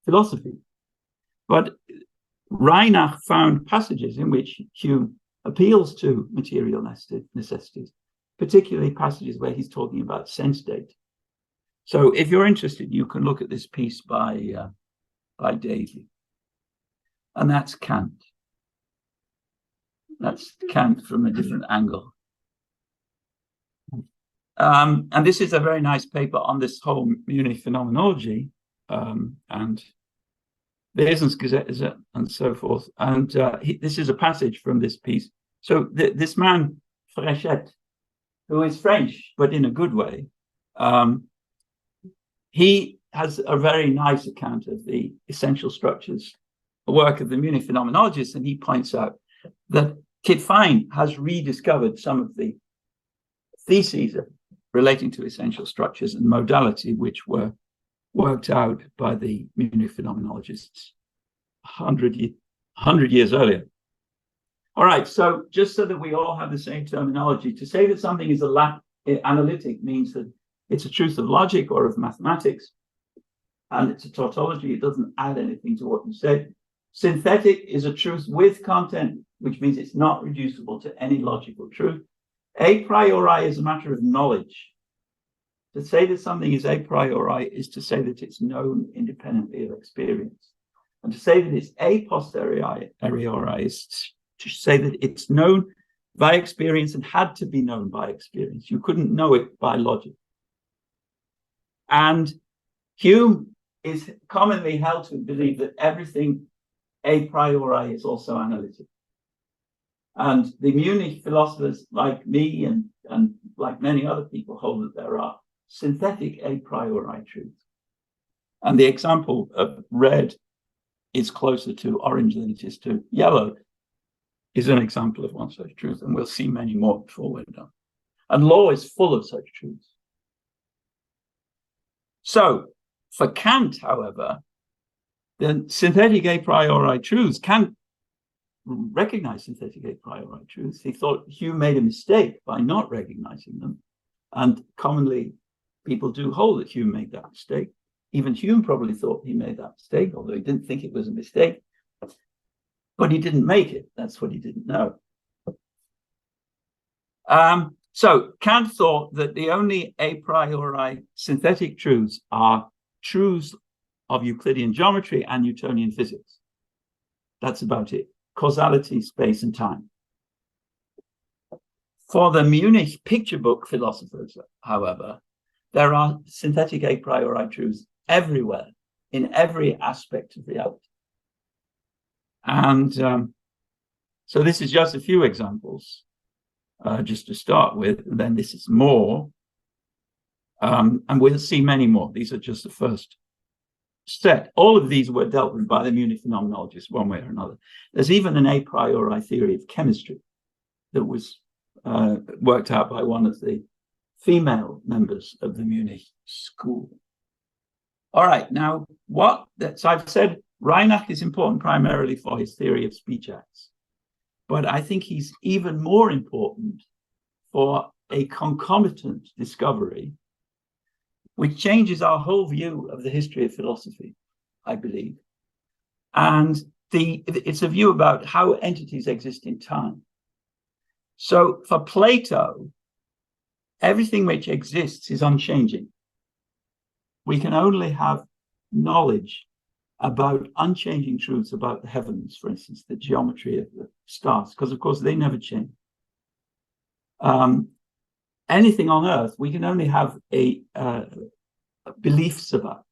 philosophy. But Reinach found passages in which Hume appeals to material necessities, particularly passages where he's talking about sense data. So if you're interested, you can look at this piece by Davy. And that's Kant. That's Kant from a different angle. And this is a very nice paper on this whole Munich phenomenology and the Wesensgesetze and so forth. And this is a passage from this piece. So this man, Fréchette, who is French, but in a good way, he has a very nice account of the essential structures, the work of the Munich phenomenologists, and he points out that Kit Fine has rediscovered some of the theses relating to essential structures and modality, which were worked out by the Munich phenomenologists 100 years earlier. All right, so just so that we all have the same terminology, to say that something is analytic means that it's a truth of logic or of mathematics. and it's a tautology. It doesn't add anything to what you said. Synthetic is a truth with content, which means it's not reducible to any logical truth. A priori is a matter of knowledge. To say that something is a priori is to say that it's known independently of experience. And to say that it's a posteriori is to say that it's known by experience and had to be known by experience. You couldn't know it by logic. And Hume is commonly held to believe that everything a priori is also analytic. And the Munich philosophers like me and like many other people hold that there are synthetic a priori truths. And the example of red is closer to orange than it is to yellow is an example of one such truth, and we'll see many more before we're done. And law is full of such truths. So for Kant, however, the synthetic a priori truths, Kant recognized synthetic a priori truths. He thought Hume made a mistake by not recognizing them. And commonly, people do hold that Hume made that mistake. Even Hume probably thought he made that mistake, although he didn't think it was a mistake. But he didn't make it. That's what he didn't know. So Kant thought that the only a priori synthetic truths are truths of Euclidean geometry and Newtonian physics. That's about it. Causality, space, and time. For the Munich picture book philosophers, however, there are synthetic a priori truths everywhere, in every aspect of reality. And so this is just a few examples, just to start with, and then this is more. And we'll see many more. These are just the first set. All of these were dealt with by the Munich phenomenologists one way or another. There's even an a priori theory of chemistry that was worked out by one of the female members of the Munich school. All right, now so I've said Reinach is important primarily for his theory of speech acts, but I think he's even more important for a concomitant discovery which changes our whole view of the history of philosophy, I believe. And it's a view about how entities exist in time. So for Plato, everything which exists is unchanging. We can only have knowledge about unchanging truths about the heavens, for instance, the geometry of the stars, because of course they never change. Anything on Earth, we can only have beliefs about.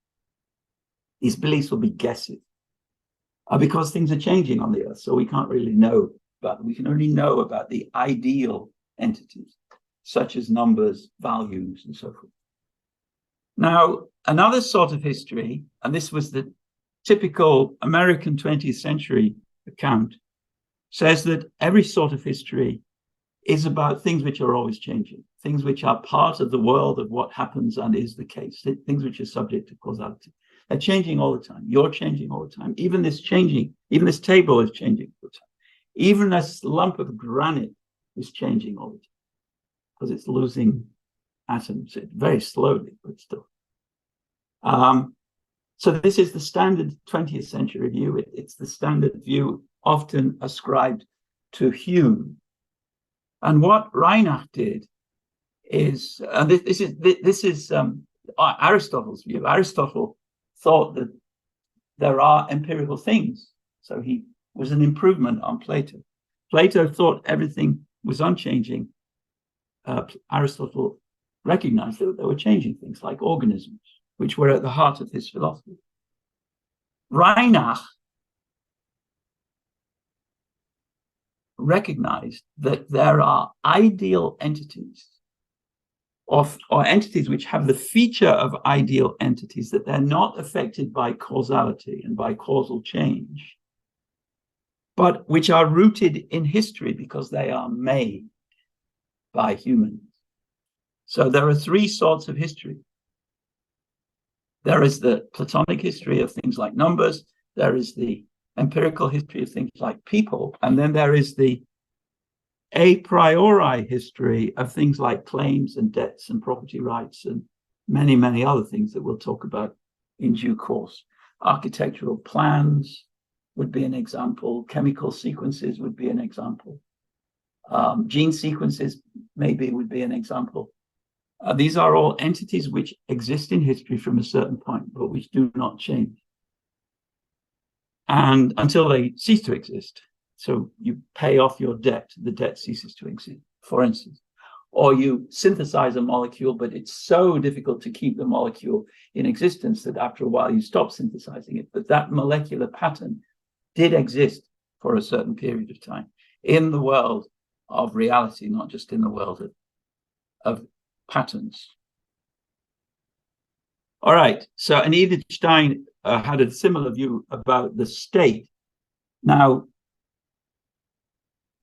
These beliefs will be guesses because things are changing on the Earth, so we can't really know about them. We can only know about the ideal entities, such as numbers, values, and so forth. Now, another sort of history, and this was the typical American 20th century account, says that every sort of history is about things which are always changing, things which are part of the world of what happens and is the case, things which are subject to causality. They're changing all the time. You're changing all the time. Even this table is changing all the time. Even this lump of granite is changing all the time because it's losing atoms very slowly, but still. So this is the standard 20th century view. It's the standard view often ascribed to Hume. And what Reinach did is, and this is Aristotle's view. Aristotle thought that there are empirical things. So he was an improvement on Plato. Plato thought everything was unchanging. Aristotle recognized that there were changing things like organisms, which were at the heart of his philosophy. Reinach recognized that there are ideal entities or entities which have the feature of ideal entities, that they're not affected by causality and by causal change, but which are rooted in history because they are made by humans. So there are three sorts of history. There is the Platonic history of things like numbers, there is the empirical history of things like people, and then there is the a priori history of things like claims and debts and property rights and many, many other things that we'll talk about in due course. Architectural plans would be an example. Chemical sequences would be an example. Gene sequences maybe would be an example. These are all entities which exist in history from a certain point, but which do not change. And until they cease to exist. So you pay off your debt, the debt ceases to exist, for instance. Or you synthesize a molecule, but it's so difficult to keep the molecule in existence that after a while you stop synthesizing it. But that molecular pattern did exist for a certain period of time in the world of reality, not just in the world of patterns. All right, so and Edith Stein had a similar view about the state. Now,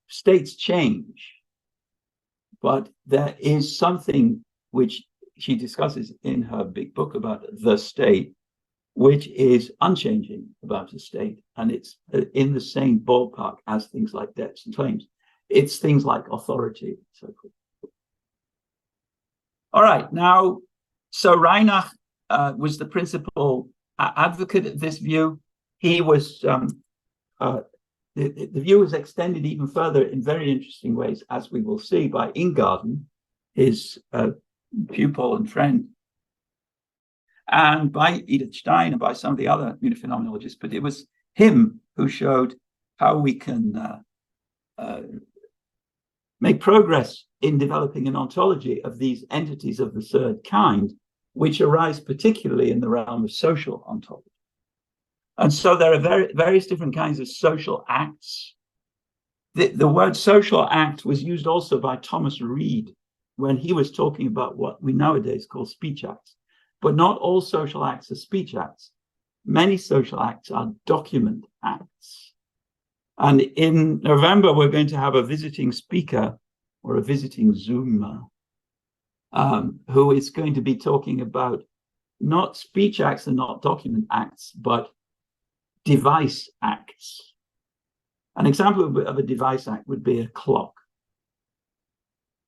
states change, but there is something which she discusses in her big book about the state, which is unchanging about a state, and it's in the same ballpark as things like debts and claims. It's things like authority and so forth. All right, now, so Reinach was the principal advocate of this view. He was, the view was extended even further in very interesting ways, as we will see, by Ingarden, his pupil and friend, and by Edith Stein and by some of the other phenomenologists. But it was him who showed how we can make progress in developing an ontology of these entities of the third kind, which arise particularly in the realm of social ontology. And so there are various different kinds of social acts. The word social act was used also by Thomas Reid when he was talking about what we nowadays call speech acts. But not all social acts are speech acts. Many social acts are document acts. And in November, we're going to have a visiting speaker or a visiting Zoomer who is going to be talking about not speech acts and not document acts, but device acts. An example of a device act would be a clock.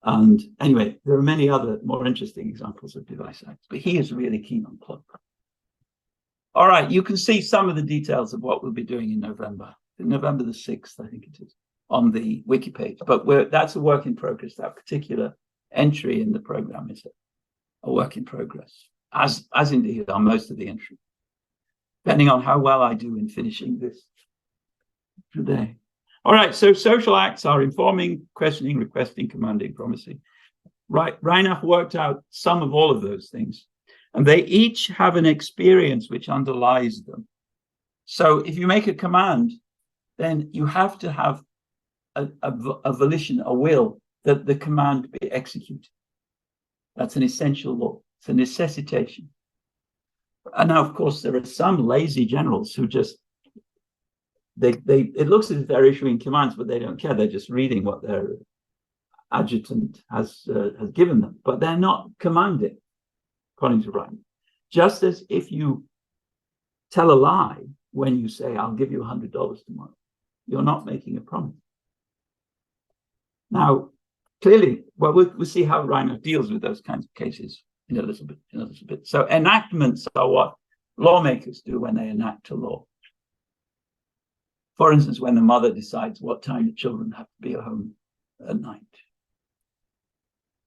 And anyway, there are many other more interesting examples of device acts, but he is really keen on clock. All right, you can see some of the details of what we'll be doing in November. November the 6th, I think it is, on the wiki page. But that's a work in progress. That particular entry in the program is a work in progress, as indeed are most of the entries, depending on how well I do in finishing this today. All right, so social acts are informing, questioning, requesting, commanding, promising. Right, Reinach worked out some of all of those things, and they each have an experience which underlies them. So if you make a command, then you have to have a volition, a will, that the command be executed. That's an essential law. It's a necessitation. And now, of course, there are some lazy generals who just, it looks as if they're issuing commands, but they don't care. They're just reading what their adjutant has given them, but they're not commanding, according to Reinach. Just as if you tell a lie when you say, I'll give you $100 tomorrow, you're not making a promise. Now, clearly, well, we'll see how Reinach deals with those kinds of cases in a little bit. So enactments are what lawmakers do when they enact a law. For instance, when the mother decides what time the children have to be at home at night.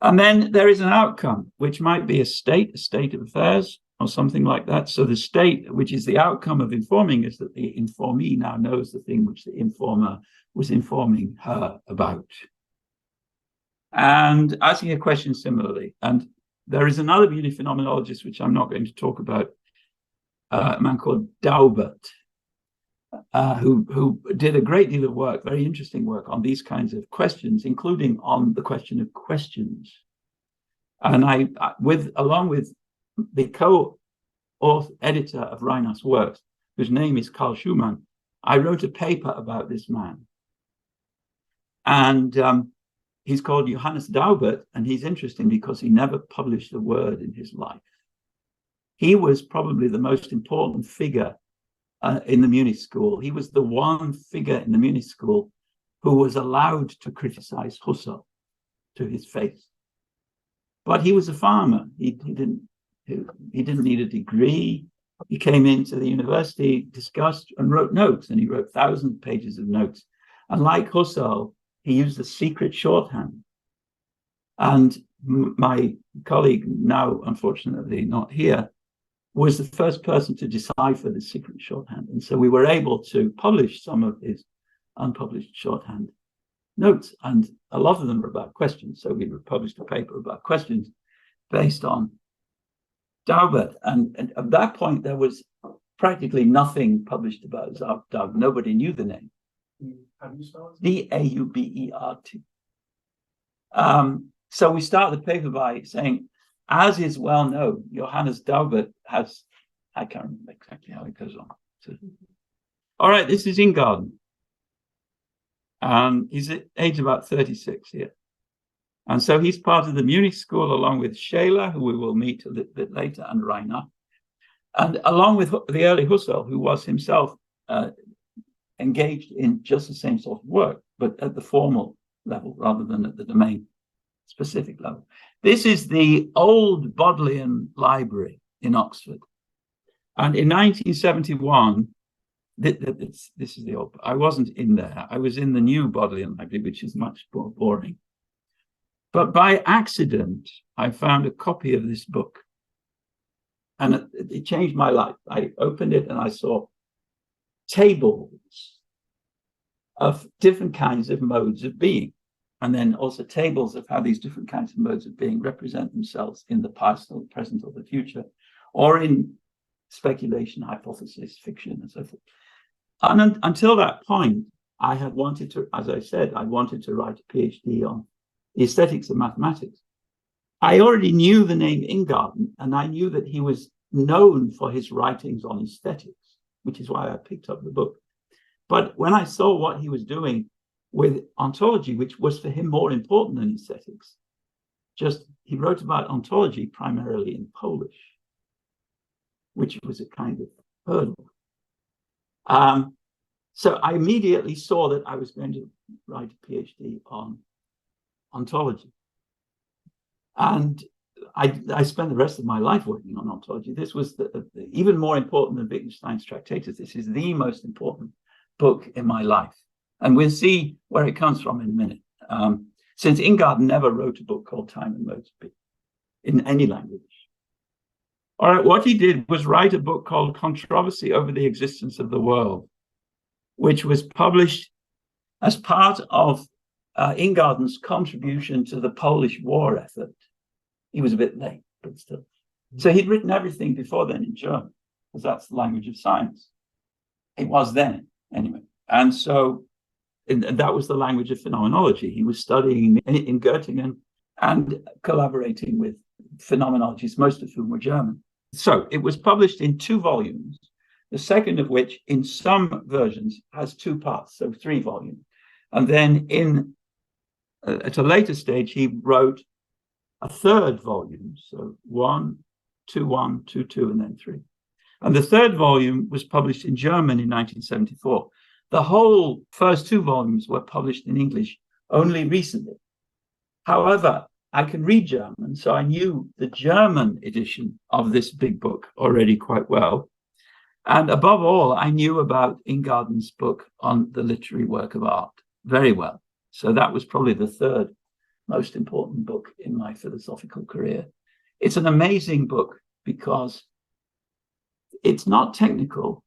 And then there is an outcome, which might be a state of affairs, or something like that. So the state, which is the outcome of informing, is that the informee now knows the thing which the informer was informing her about. And asking a question similarly. And there is another beauty phenomenologist, which I'm not going to talk about, a man called Daubert, who did a great deal of work, very interesting work on these kinds of questions, including on the question of questions. And along with the co-editor of Reinach's works, whose name is Karl Schumann, I wrote a paper about this man. And he's called Johannes Daubert, and he's interesting because he never published a word in his life. He was probably the most important figure in the Munich school. He was the one figure in the Munich school who was allowed to criticize Husserl to his face. But he was a farmer. He didn't need a degree. He came into the university, discussed and wrote notes, and he wrote thousands of pages of notes. And like Husserl, he used a secret shorthand. And my colleague, now unfortunately not here, was the first person to decipher the secret shorthand. And so we were able to publish some of his unpublished shorthand notes, and a lot of them were about questions. So we published a paper about questions based on Daubert. And at that point, there was practically nothing published about Daubert. Nobody knew the name. How do you spell it? D-A-U-B-E-R-T. So we start the paper by saying, as is well known, Johannes Daubert has, I can't remember exactly how it goes on. So, all right, this is Ingarden. He's aged about 36 here. And so he's part of the Munich school, along with Scheler, who we will meet a little bit later, and Reinach. And along with the early Husserl, who was himself engaged in just the same sort of work, but at the formal level rather than at the domain-specific level. This is the old Bodleian Library in Oxford. And in 1971, this is the old, I wasn't in there. I was in the new Bodleian Library, which is much more boring. But by accident, I found a copy of this book. And it changed my life. I opened it and I saw tables of different kinds of modes of being. And then also tables of how these different kinds of modes of being represent themselves in the past or the present or the future, or in speculation, hypothesis, fiction, and so forth. And until that point, I had wanted to, as I said, I wanted to write a PhD on the aesthetics of mathematics. I already knew the name Ingarden, and I knew that he was known for his writings on aesthetics, which is why I picked up the book. But when I saw what he was doing with ontology, which was for him more important than aesthetics, he wrote about ontology primarily in Polish, which was a kind of hurdle. So I immediately saw that I was going to write a PhD on ontology. And I spent the rest of my life working on ontology. This was even more important than Wittgenstein's Tractatus. This is the most important book in my life. And we'll see where it comes from in a minute. Since Ingarden never wrote a book called Time and Modes of Being in any language. All right, what he did was write a book called Controversy over the Existence of the World, which was published as part of Ingarden's contribution to the Polish war effort. He was a bit late, but still. So he'd written everything before then in German, because that's the language of science. It was then, anyway. And so that was the language of phenomenology. He was studying in Göttingen and collaborating with phenomenologists, most of whom were German. So it was published in 2 volumes, the second of which in some versions has 2 parts, so 3 volumes. And then at a later stage, he wrote a 3rd volume, so 1, 2, 1, 2, 2, and then 3. And the 3rd volume was published in German in 1974. The whole first 2 volumes were published in English only recently. However, I can read German, so I knew the German edition of this big book already quite well. And above all, I knew about Ingarden's book on the literary work of art very well. So that was probably the 3rd most important book in my philosophical career. It's an amazing book because it's not technical,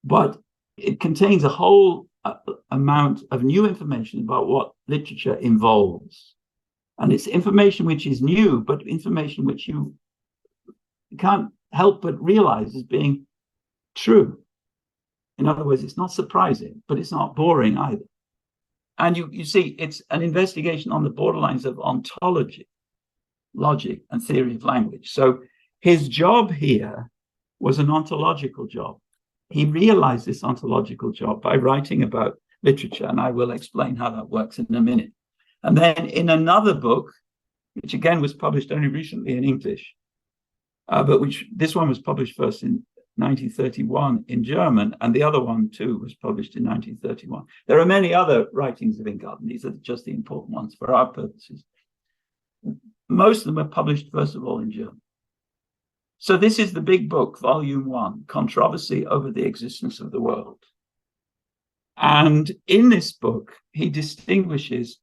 but it contains a whole amount of new information about what literature involves. And it's information which is new, but information which you can't help but realize as being true. In other words, it's not surprising, but it's not boring either. And you see, it's an investigation on the borderlines of ontology, logic, and theory of language. So his job here was an ontological job. He realized this ontological job by writing about literature, and I will explain how that works in a minute. And then in another book, which again was published only recently in English, but this one was published first in 1931 in German, and the other one too was published in 1931. There are many other writings of Ingarden. These are just the important ones for our purposes. Most of them were published, first of all, in German. So this is the big book, volume 1, Controversy over the Existence of the World. And in this book, he distinguishes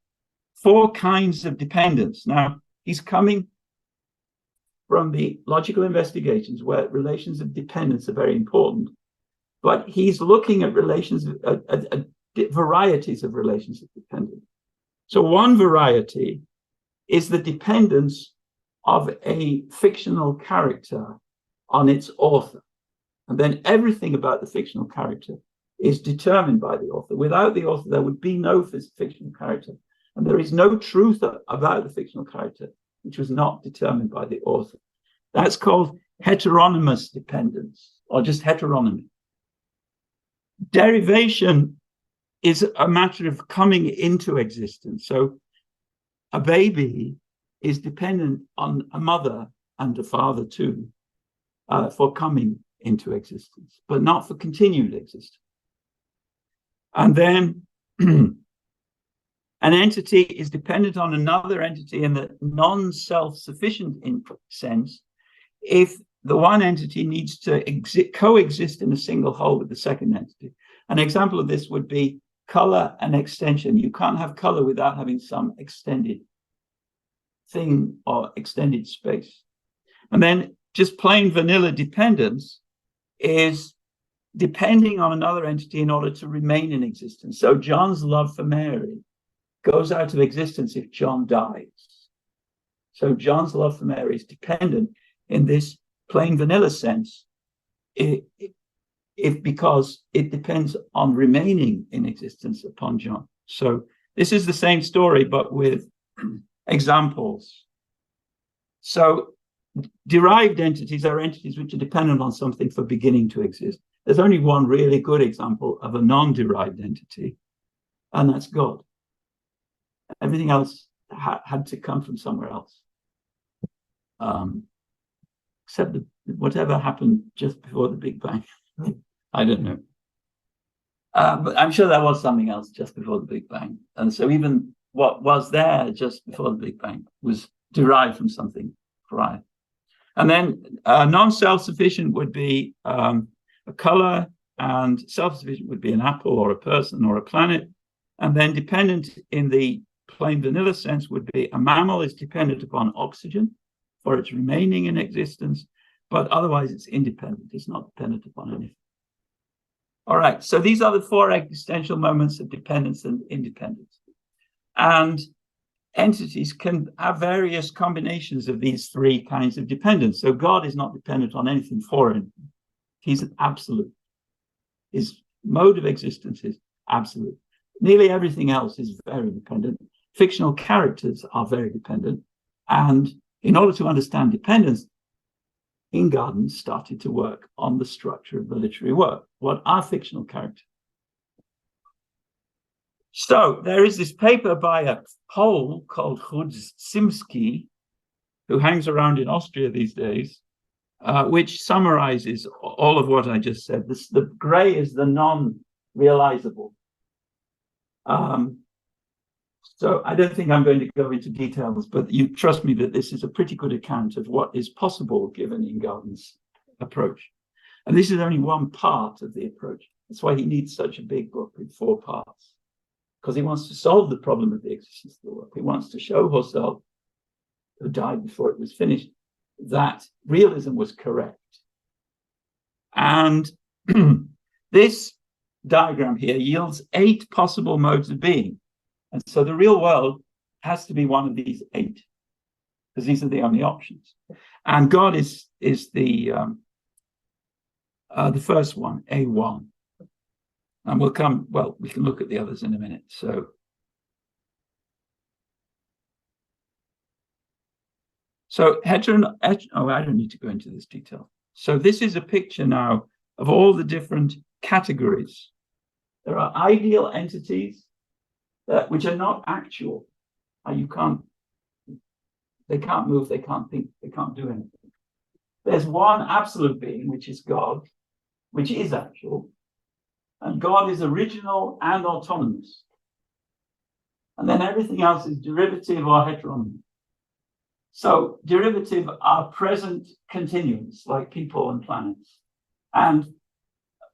4 kinds of dependence. Now, he's coming from the logical investigations where relations of dependence are very important, but he's looking at relations, varieties of relations of dependence. So one variety is the dependence of a fictional character on its author. And then everything about the fictional character is determined by the author. Without the author, there would be no fictional character. And there is no truth about the fictional character which was not determined by the author. That's called heteronymous dependence, or just heteronomy. Derivation is a matter of coming into existence. So a baby is dependent on a mother and a father too for coming into existence, but not for continued existence. And then an entity is dependent on another entity in the non-self-sufficient sense if the one entity needs to coexist in a single whole with the second entity. An example of this would be color and extension. You can't have color without having some extended thing or extended space. And then just plain vanilla dependence is depending on another entity in order to remain in existence. So John's love for Mary goes out of existence if John dies. So John's love for Mary is dependent in this plain vanilla sense, because it depends on remaining in existence upon John. So this is the same story, but with examples. So derived entities are entities which are dependent on something for beginning to exist. There's only one really good example of a non-derived entity, and that's God. Everything else had to come from somewhere else. Except whatever happened just before the Big Bang. I don't know. But I'm sure there was something else just before the Big Bang. And so even what was there just before the Big Bang was derived from something prior. And then non-self-sufficient would be a color, and self-sufficient would be an apple or a person or a planet. And then dependent in the plain vanilla sense would be a mammal is dependent upon oxygen for its remaining in existence, but otherwise it's independent. It's not dependent upon anything. All right, so these are the 4 existential moments of dependence and independence. And entities can have various combinations of these 3 kinds of dependence. So God is not dependent on anything for anything. He's an absolute. His mode of existence is absolute. Nearly everything else is very dependent. Fictional characters are very dependent. And in order to understand dependence, Ingarden started to work on the structure of the literary work. What are fictional characters? So there is this paper by a Pole called Husserl, who hangs around in Austria these days, which summarizes all of what I just said. The gray is the non-realizable. So I don't think I'm going to go into details, but you trust me that this is a pretty good account of what is possible given Ingarden's approach. And this is only one part of the approach. That's why he needs such a big book with 4 parts, because he wants to solve the problem of the existence of the world. He wants to show Husserl, who died before it was finished, that realism was correct. And this diagram here yields 8 possible modes of being. And so the real world has to be one of these 8, because these are the only options. And God is the first one, A1. And we can look at the others in a minute. So I don't need to go into this detail. So this is a picture now of all the different categories. There are ideal entities which are not actual. They can't move, they can't think, they can't do anything. There's one absolute being, which is God, which is actual. And God is original and autonomous. And then everything else is derivative or heteronomous. So derivative are present continuums, like people and planets. And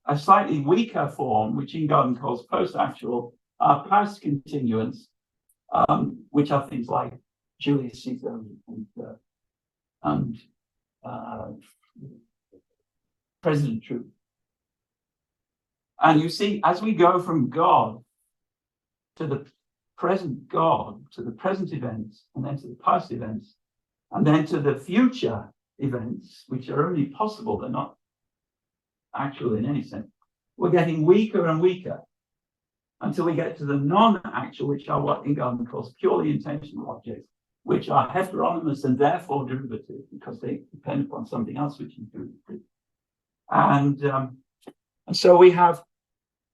a slightly weaker form, which Ingarden calls post-actual, are past continuants, which are things like Julius Caesar and President Truth. And you see, as we go from God to the present God, to the present events, and then to the past events, and then to the future events, which are only possible, they're not actual in any sense, we're getting weaker and weaker until we get to the non-actual, which are what Ingarden calls purely intentional objects, which are heteronymous and therefore derivative because they depend upon something else which is derivative. And so we have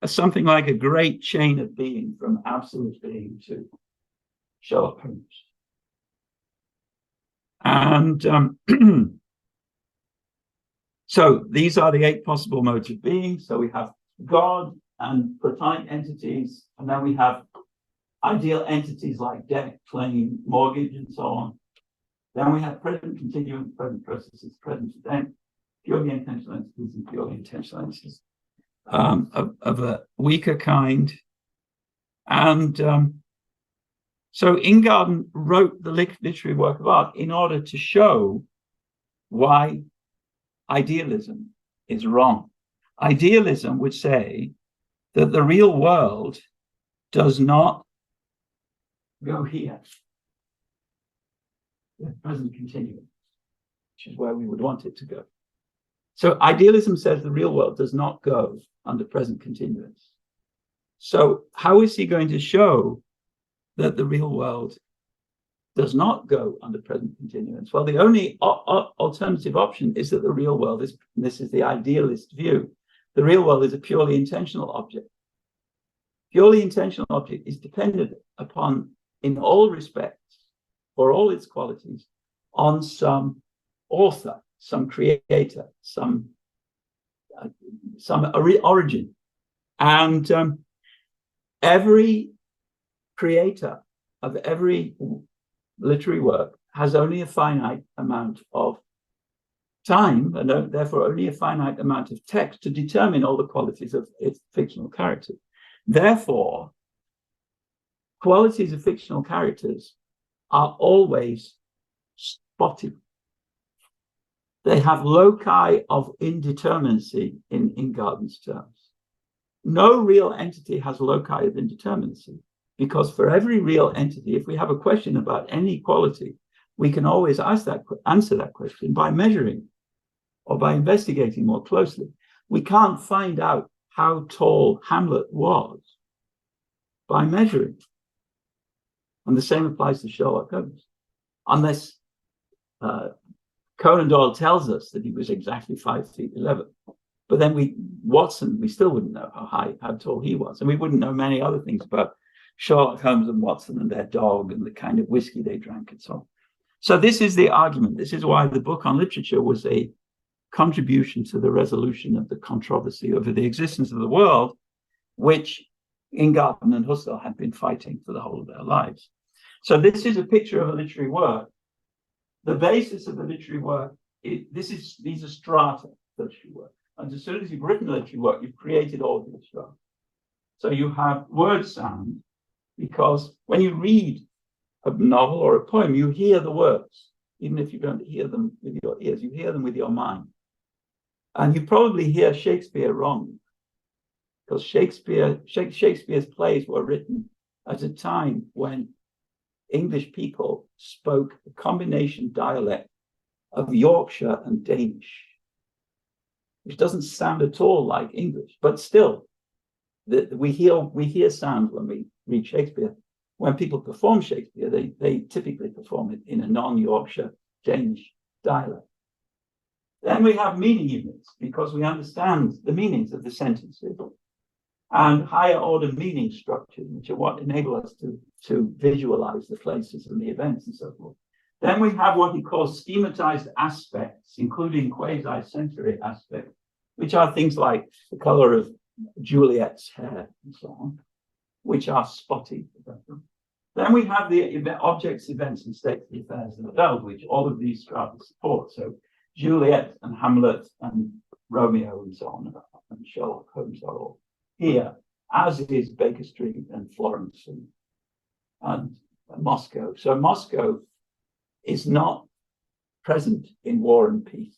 something like a great chain of being from absolute being to Sherlock Holmes. And so these are the 8 possible modes of being. So we have God and Platonic entities, and then we have ideal entities like debt, claim, mortgage, and so on. Then we have present continuum, present processes, present event, purely intentional entities, and purely intentional entities of a weaker kind. And so Ingarden wrote the literary work of art in order to show why idealism is wrong. Idealism would say that the real world does not go here, the present continuum, which is where we would want it to go. So idealism says the real world does not go under present continuance. So how is he going to show that the real world does not go under present continuance? Well, the only alternative option is that the real world is, and this is the idealist view, the real world is a purely intentional object. Purely intentional object is dependent upon, in all respects, for all its qualities, on some author, some creator, some origin. And every creator of every literary work has only a finite amount of time, and therefore only a finite amount of text to determine all the qualities of its fictional characters. Therefore, qualities of fictional characters are always spotty. They have loci of indeterminacy in Ingarden's terms. No real entity has loci of indeterminacy, because for every real entity, if we have a question about any quality, we can always answer that question by measuring or by investigating more closely. We can't find out how tall Hamlet was by measuring. And the same applies to Sherlock Holmes, unless Conan Doyle tells us that he was exactly 5'11". But then Watson, we still wouldn't know how tall he was. And we wouldn't know many other things about Sherlock Holmes and Watson and their dog and the kind of whiskey they drank and so on. So this is the argument. This is why the book on literature was a contribution to the resolution of the controversy over the existence of the world, which Ingarden and Husserl had been fighting for the whole of their lives. So this is a picture of a literary work. The basis of the literary work, these are strata of literary work. And as soon as you've written a literary work, you've created all of the strata. So you have word sound, because when you read a novel or a poem, you hear the words, even if you don't hear them with your ears, you hear them with your mind. And you probably hear Shakespeare wrong, because Shakespeare's plays were written at a time when English people spoke a combination dialect of Yorkshire and Danish, which doesn't sound at all like English, but still, we hear sound when we read Shakespeare. When people perform Shakespeare, they typically perform it in a non-Yorkshire Danish dialect. Then we have meaning units, because we understand the meanings of the sentences, and higher order meaning structures, which are what enable us to visualize the places and the events and so forth. Then we have what he calls schematized aspects, including quasi-sensory aspects, which are things like the color of Juliet's hair and so on, which are spotty. Then we have the objects, events, and states of affairs in the world, which all of these strata support. So Juliet and Hamlet and Romeo and so on, and Sherlock Holmes are all here, as is Baker Street and Florence and Moscow. So Moscow is not present in War and Peace.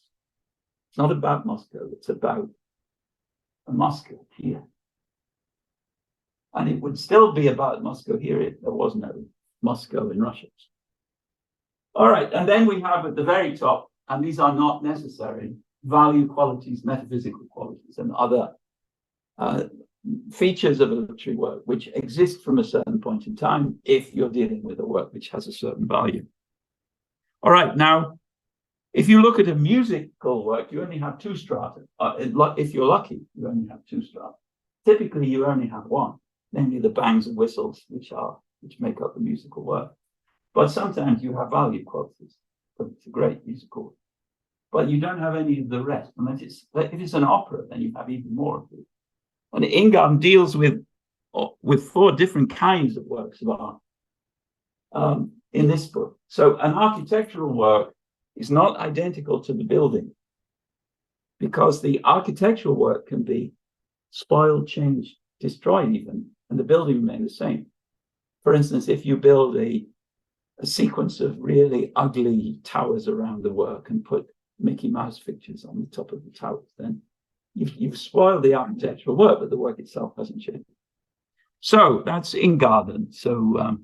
It's not about Moscow, it's about a Moscow here. And it would still be about Moscow here if there was no Moscow in Russia. All right, and then we have at the very top, and these are not necessary, value qualities, metaphysical qualities, and other features of a literary work which exist from a certain point in time if you're dealing with a work which has a certain value. All right, now, if you look at a musical work, you only have two strata. If you're lucky, you only have two strata. Typically, you only have one, namely the bangs and whistles, which make up the musical work. But sometimes you have value qualities. But it's a great musical work. But you don't have any of the rest. And if it's an opera, then you have even more of it. And Ingarden deals with 4 different kinds of works of art in this book. So an architectural work is not identical to the building because the architectural work can be spoiled, changed, destroyed even, and the building remain the same. For instance, if you build a sequence of really ugly towers around the work and put Mickey Mouse pictures on the top of the towers, then you've spoiled the architectural work, but the work itself hasn't changed. So that's Ingarden. So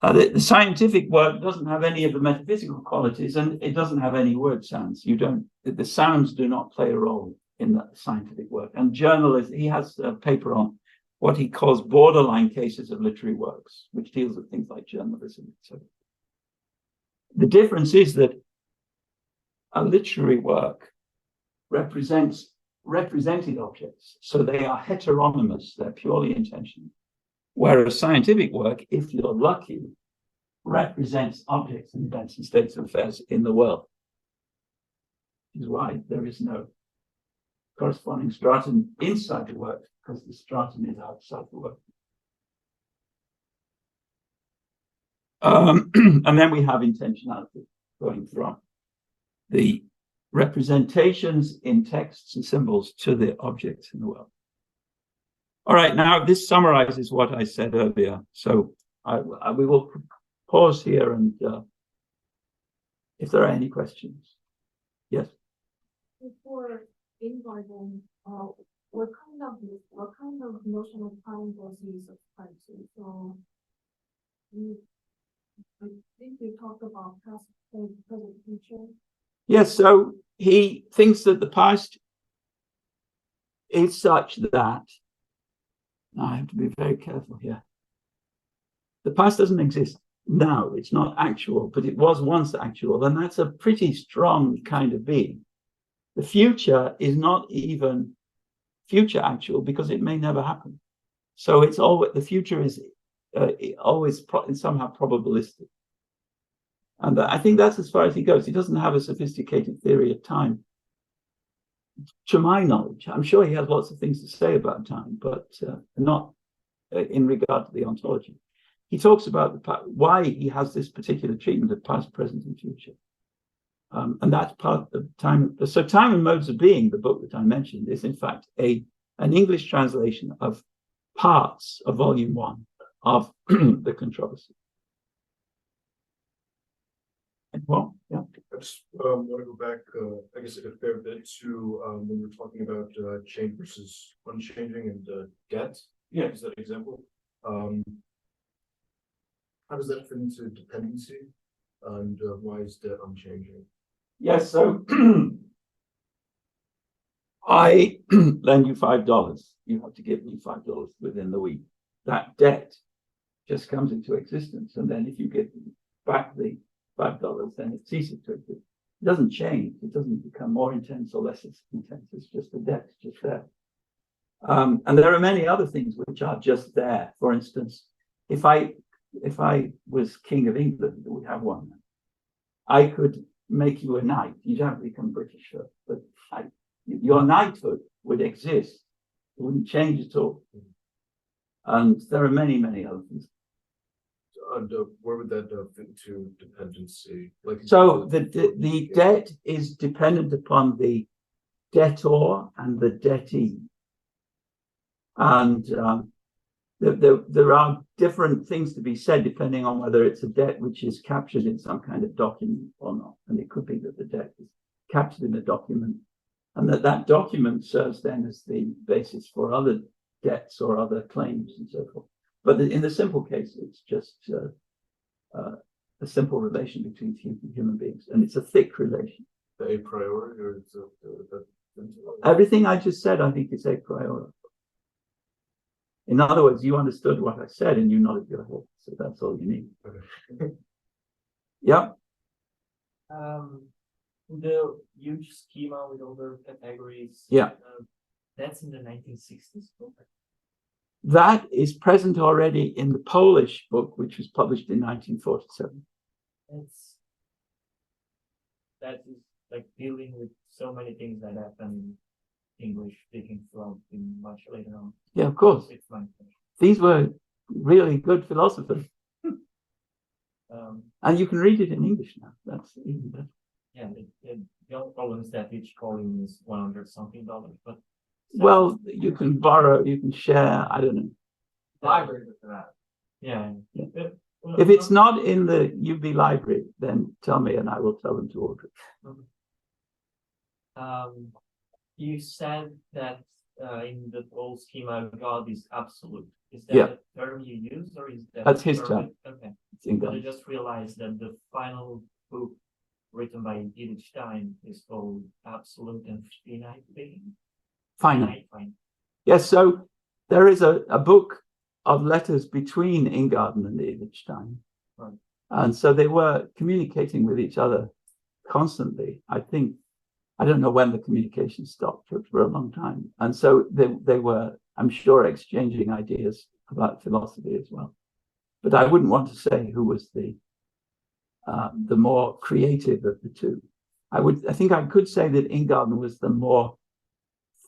the scientific work doesn't have any of the metaphysical qualities, and it doesn't have any word sounds. The sounds do not play a role in the scientific work. And journalists, he has a paper on what he calls borderline cases of literary works, which deals with things like journalism. So the difference is that a literary work represents represented objects, so they are heteronymous, they're purely intentional. Whereas scientific work, if you're lucky, represents objects and events and states of affairs in the world. Which is why there is no corresponding stratum inside the work, because the stratum is outside the work. And then we have intentionality going from the representations in texts and symbols to the objects in the world. All right, now this summarizes what I said earlier. So we will pause here and if there are any questions. Yes? For Ingarden, what kind of notion of time does he subscribe to? So I think you talked about past, present, future. Yes, so he thinks that the past is such that, now I have to be very careful here. The past doesn't exist now, it's not actual, but it was once actual, and that's a pretty strong kind of being. The future is not even future actual because it may never happen. So it's always, the future is always somehow probabilistic. And I think that's as far as he goes. He doesn't have a sophisticated theory of time. To my knowledge, I'm sure he has lots of things to say about time, but not in regard to the ontology. He talks about why he has this particular treatment of past, present, and future. And that's part of time. So Time and Modes of Being, the book that I mentioned, is in fact an English translation of parts of volume 1 of the controversy. Well, yeah. I just want to go back, I guess, a fair bit to when we were talking about change versus unchanging and debt. Yeah. Is that an example? How does that fit into dependency? And why is debt unchanging? Yes, so I lend you $5. You have to give me $5 within the week. That debt just comes into existence. And then if you give me back the $5, then it ceases to exist. It doesn't change. It doesn't become more intense or less intense. It's just the debt, it's just there. And there are many other things which are just there. For instance, if I was King of England, we have one, I could make you a knight. You don't become British, but your knighthood would exist. It wouldn't change at all. And there are many, many other things. And where would that fit into dependency? Like, So the debt is dependent upon the debtor and the dettee. And there are different things to be said depending on whether it's a debt which is captured in some kind of document or not. And it could be that the debt is captured in a document, and that document serves then as the basis for other debts or other claims and so forth. But in the simple case, it's just a simple relation between human beings, and it's a thick relation. A priori, or it's everything I just said, I think, is a priori. In other words, you understood what I said and you nodded your head, so that's all you need. Okay. Yeah. The huge schema with all the categories. Yeah. That's in the 1960s book. That is present already in the Polish book, which was published in 1947. That is like dealing with so many things that happen in English speaking throughout much later on. Yeah, of course. These were really good philosophers. And you can read it in English now. That's even better. Yeah, the only problem is that each volume is $100 something, but well, you can borrow, you can share, I don't know. Library for that. Yeah. If it's not in the UB library, then tell me and I will tell them to order it. You said that in the old schema, God is absolute. Is that the term you use, or is that that's his term? Okay. But I just realized that the final book written by Edith Stein is called Absolute and Finite Being. Finite. Yes, so there is a book of letters between Ingarden and Edith Stein. Right. And so they were communicating with each other constantly. I think, I don't know when the communication stopped, but for a long time. And so they were, I'm sure, exchanging ideas about philosophy as well. But I wouldn't want to say who was the more creative of the two. I think I could say that Ingarden was the more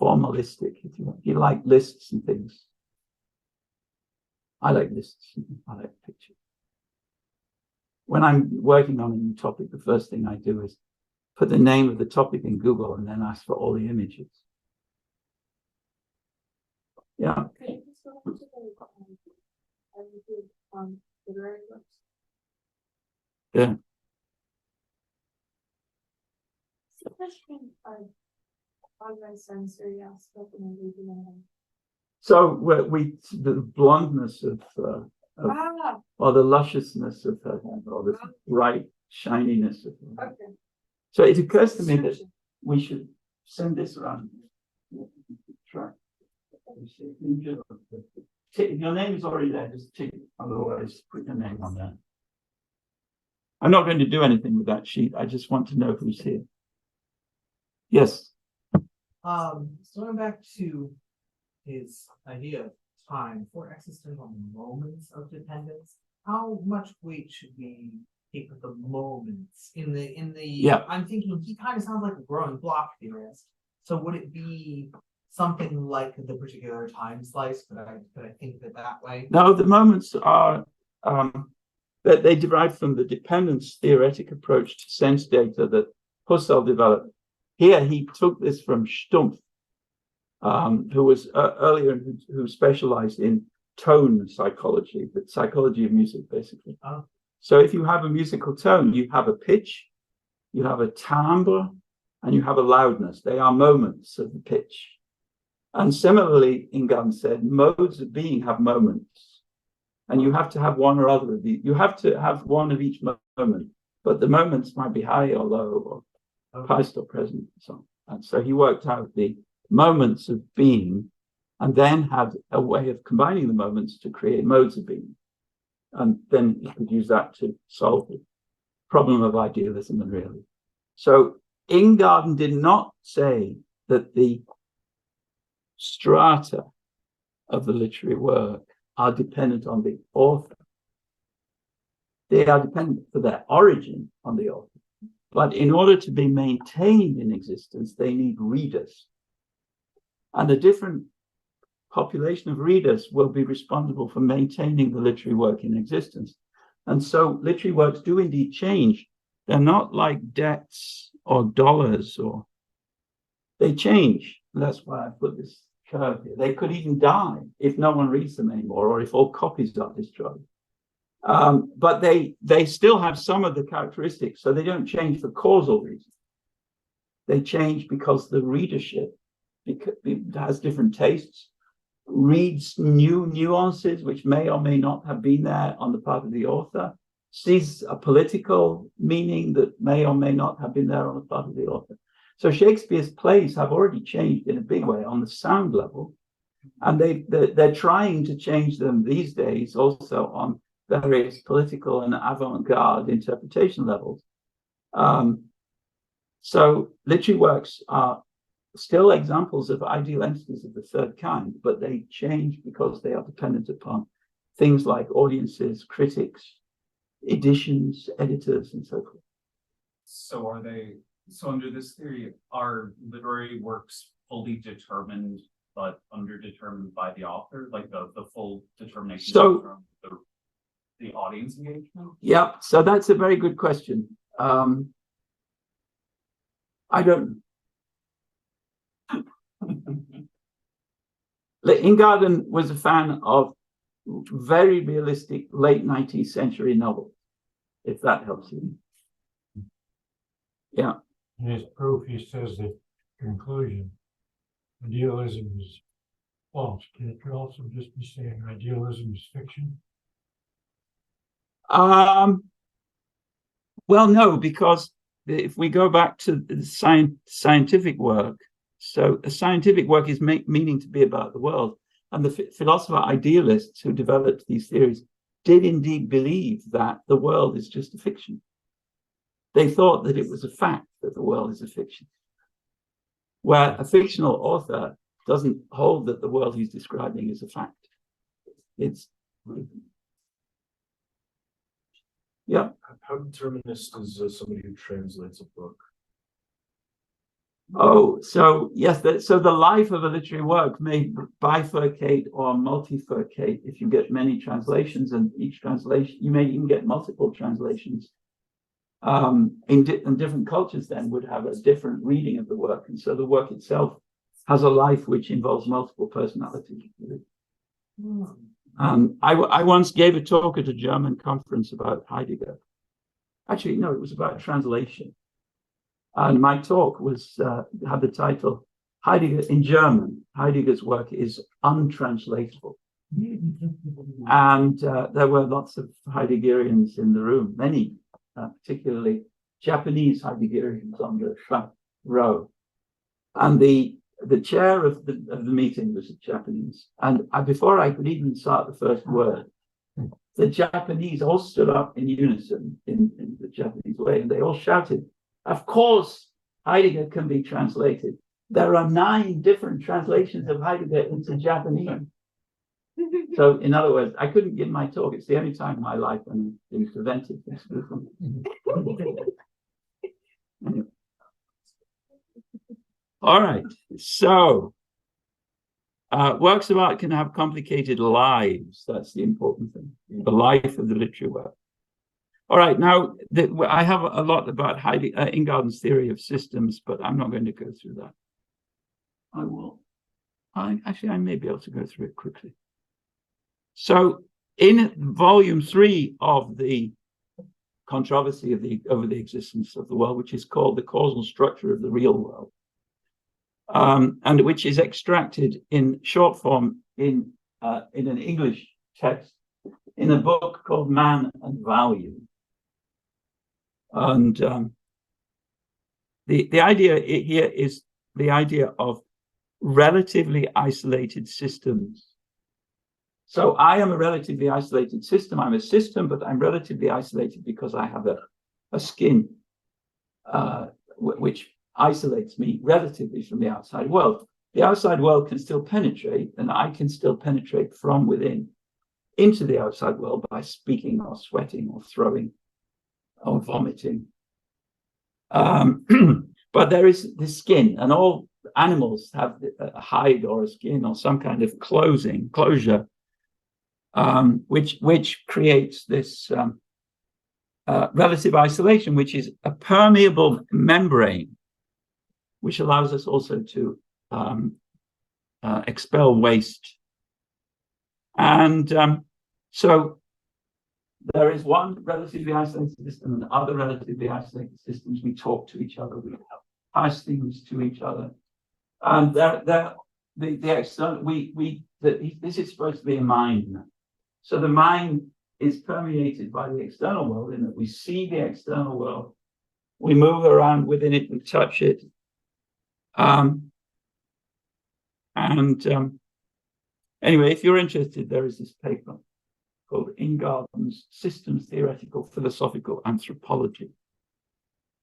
formalistic, if you want. He liked lists and things. I like lists. I like pictures. When I'm working on a new topic, the first thing I do is put the name of the topic in Google and then ask for all the images. Yeah. Could you just go into the literary books? Yeah. So question on my sensory aspect and everything. So the blondness of or the lusciousness of her hair, or the bright shininess of her hair. Okay. So it occurs to me that we should send this around. Try. If your name is already there, just tick it. Otherwise, put your name on there. I'm not going to do anything with that sheet. I just want to know who's here. Yes. So going back to his idea of time for existential moments of dependence, how much weight should we take with the moments in the Yeah. I'm thinking he kind of sounds like a growing block theorist. So would it be something like the particular time slice? Could I think of it that way? No, the moments are that they derive from the dependence theoretic approach to sense data that Husserl developed. Here he took this from Stumpf, who was earlier, who specialized in tone psychology, the psychology of music, basically. Oh. So if you have a musical tone, you have a pitch, you have a timbre, and you have a loudness. They are moments of the pitch. And similarly, Ingarden said, modes of being have moments. And you have to have one or other of these. You have to have one of each moment, but the moments might be high or low, or past or present, and so on. And so he worked out the moments of being, and then had a way of combining the moments to create modes of being. And then you could use that to solve the problem of idealism and realism. So Ingarden did not say that the strata of the literary work are dependent on the author. They are dependent for their origin on the author. But in order to be maintained in existence, they need readers. And a different population of readers will be responsible for maintaining the literary work in existence. And so literary works do indeed change. They're not like debts or dollars, or they change. And that's why I put this curve here. They could even die if no one reads them anymore, or if all copies are destroyed. But they still have some of the characteristics, so they don't change for causal reasons. They change because the readership has different tastes, reads new nuances which may or may not have been there on the part of the author, sees a political meaning that may or may not have been there on the part of the author. So Shakespeare's plays have already changed in a big way on the sound level, and they're trying to change them these days also on various political and avant-garde interpretation levels. So literary works are still examples of ideal entities of the third kind, but they change because they are dependent upon things like audiences, critics, editions, editors, and so forth. So under this theory, are literary works fully determined but underdetermined by the author, like the full determination from the audience engagement? Yeah, so that's a very good question. I don't. Ingarden was a fan of very realistic late 19th century novels, if that helps you. Yeah. In his proof, he says that conclusion, idealism is false. It could also just be saying idealism is fiction. Well, no, because if we go back to the scientific work, so a scientific work is meaning to be about the world. And the philosopher idealists who developed these theories did indeed believe that the world is just a fiction. They thought that it was a fact that the world is a fiction, where a fictional author doesn't hold that the world he's describing is a fact. It's, yeah. How determinist is somebody who translates a book? Oh, so yes, so the life of a literary work may bifurcate or multifurcate if you get many translations, and each translation, you may even get multiple translations. In different cultures then would have a different reading of the work, and so the work itself has a life which involves multiple personalities. I once gave a talk at a German conference about Heidegger. Actually, no, it was about translation. And my talk was had the title Heidegger in German. Heidegger's work is untranslatable. And there were lots of Heideggerians in the room, many, particularly Japanese Heideggerians on the front row. And the chair of the meeting was Japanese. And before I could even start the first word, the Japanese all stood up in unison in the Japanese way, and they all shouted, "Of course, Heidegger can be translated. There are 9 different translations of Heidegger into Japanese." So, in other words, I couldn't give my talk. It's the only time in my life when I've been prevented from anyway. All right. So, works of art can have complicated lives. That's the important thing. The life of the literary work. All right, now I have a lot about Ingarden's theory of systems, but I'm not going to go through that. I will. I may be able to go through it quickly. So, in volume 3 of the controversy over the existence of the world, which is called The Causal Structure of the Real World, and which is extracted in short form in an English text in a book called Man and Value. And the idea here is the idea of relatively isolated systems. So I am a relatively isolated system. I'm a system, but I'm relatively isolated because I have a skin which isolates me relatively from the outside world. The outside world can still penetrate, and I can still penetrate from within into the outside world by speaking or sweating or throwing or vomiting. But there is the skin, and all animals have a hide or a skin or some kind of closure, which creates this relative isolation, which is a permeable membrane, which allows us also to expel waste. And so there is one relatively isolated system and other relatively isolated systems. We talk to each other, we pass things to each other. And the external, this is supposed to be a mind. So the mind is permeated by the external world in that we see the external world, we move around within it, we touch it. Anyway, if you're interested, there is this paper called Ingarden's Systems Theoretical Philosophical Anthropology.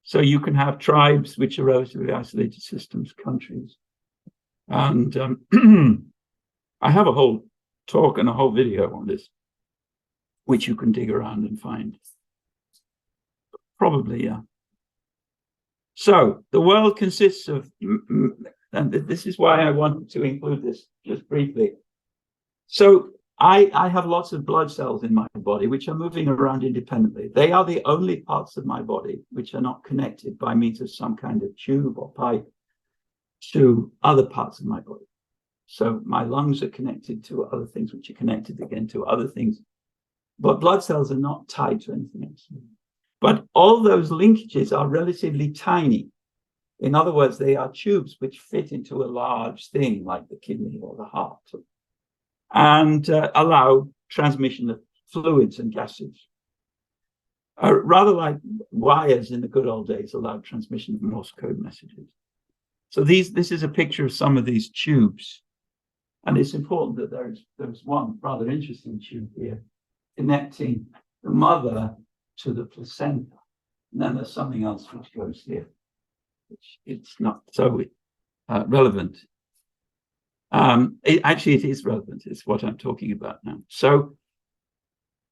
So you can have tribes which are relatively isolated systems, countries. And I have a whole talk and a whole video on this, which you can dig around and find. Probably, yeah. So the world consists of, and this is why I wanted to include this just briefly. So I have lots of blood cells in my body which are moving around independently. They are the only parts of my body which are not connected by means of some kind of tube or pipe to other parts of my body. So my lungs are connected to other things which are connected again to other things. But blood cells are not tied to anything else. But all those linkages are relatively tiny. In other words, they are tubes which fit into a large thing like the kidney or the heart, and allow transmission of fluids and gases. Rather like wires in the good old days allowed transmission of Morse code messages. So this is a picture of some of these tubes. And it's important that there's one rather interesting tube here connecting the mother to the placenta. And then there's something else which goes here, which it's not so relevant. It is relevant. It's what I'm talking about now. So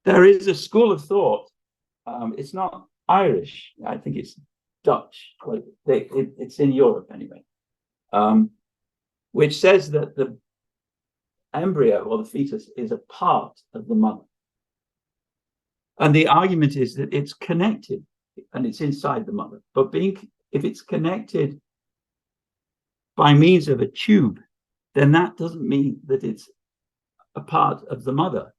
there is a school of thought. It's not Irish. I think it's Dutch. It's in Europe anyway, which says that the embryo or the fetus is a part of the mother. And the argument is that it's connected and it's inside the mother. But if it's connected by means of a tube, then that doesn't mean that it's a part of the mother.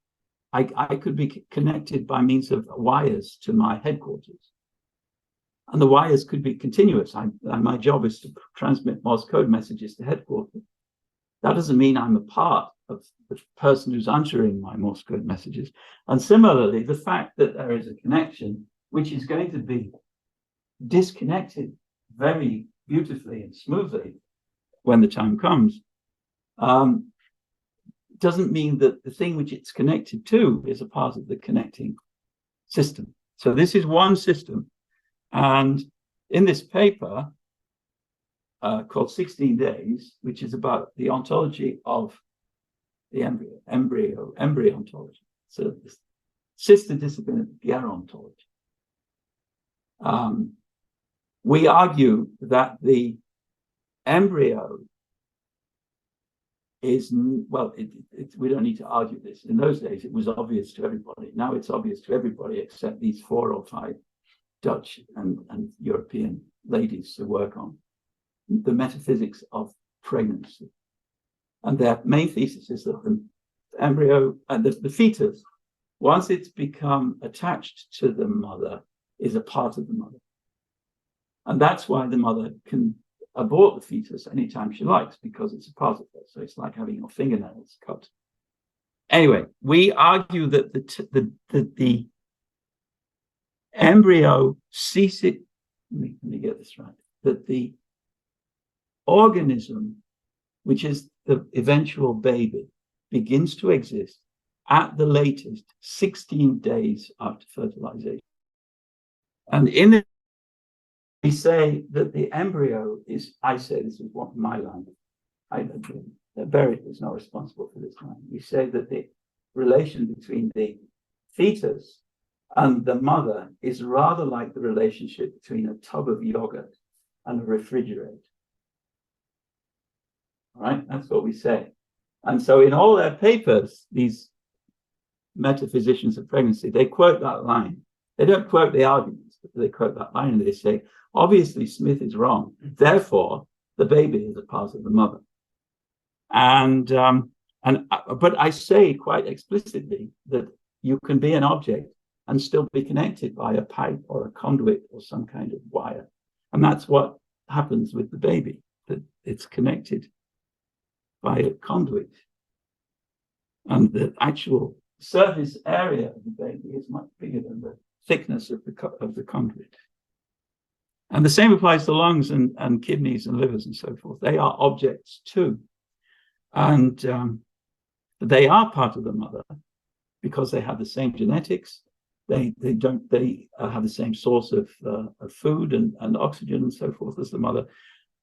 I could be connected by means of wires to my headquarters. And the wires could be continuous. My job is to transmit Morse code messages to headquarters. That doesn't mean I'm a part of the person who's answering my Morse code messages. And similarly, the fact that there is a connection, which is going to be disconnected very beautifully and smoothly when the time comes, doesn't mean that the thing which it's connected to is a part of the connecting system. So this is one system. And in this paper called 16 Days, which is about the ontology of the embryology. So the sister discipline of gerontology. We argue that the embryo is, well, we don't need to argue this. In those days, it was obvious to everybody. Now it's obvious to everybody except these 4 or 5 Dutch and European ladies who work on the metaphysics of pregnancy. And their main thesis is that the embryo and the fetus, once it's become attached to the mother, is a part of the mother. And that's why the mother can abort the fetus anytime she likes, because it's a part of her. So it's like having your fingernails cut. Anyway, we argue that the embryo ceases, let me get this right, that the organism, which is the eventual baby, begins to exist at the latest 16 days after fertilization. And in it, we say that the embryo is, I say this is what my line, Barry is not responsible for this line. We say that the relation between the fetus and the mother is rather like the relationship between a tub of yogurt and a refrigerator. right? That's what we say. And so in all their papers, these metaphysicians of pregnancy, they quote that line. They don't quote the arguments, but they quote that line and they say, obviously Smith is wrong. Therefore, the baby is a part of the mother. But I say quite explicitly that you can be an object and still be connected by a pipe or a conduit or some kind of wire. And that's what happens with the baby, that it's connected by a conduit. And the actual surface area of the baby is much bigger than the thickness of the conduit. And the same applies to lungs and kidneys and livers and so forth. They are objects too. And they are part of the mother because they have the same genetics. They have the same source of food and oxygen and so forth as the mother.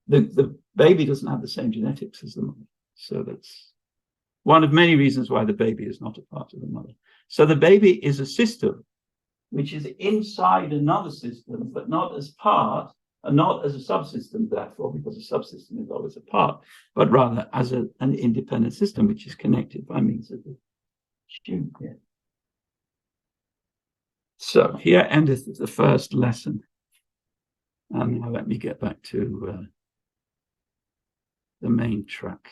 The baby doesn't have the same genetics as the mother. So that's one of many reasons why the baby is not a part of the mother. So the baby is a system which is inside another system, but not as part, and not as a subsystem, therefore, because a subsystem is always a part, but rather as an independent system which is connected by means of the tube here. So here endeth the first lesson. And now let me get back to the main track.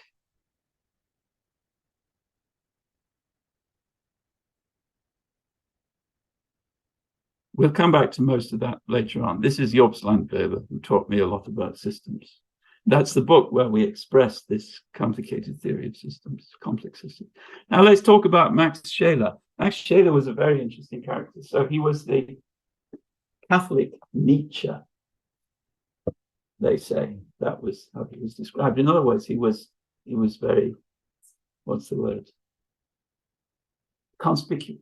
We'll come back to most of that later on. This is Jobst Landweber, who taught me a lot about systems. That's the book where we express this complicated theory of systems, complex systems. Now let's talk about Max Scheler. Max Scheler was a very interesting character. So he was the Catholic Nietzsche, they say. That was how he was described. In other words, he was very, what's the word? Conspicuous.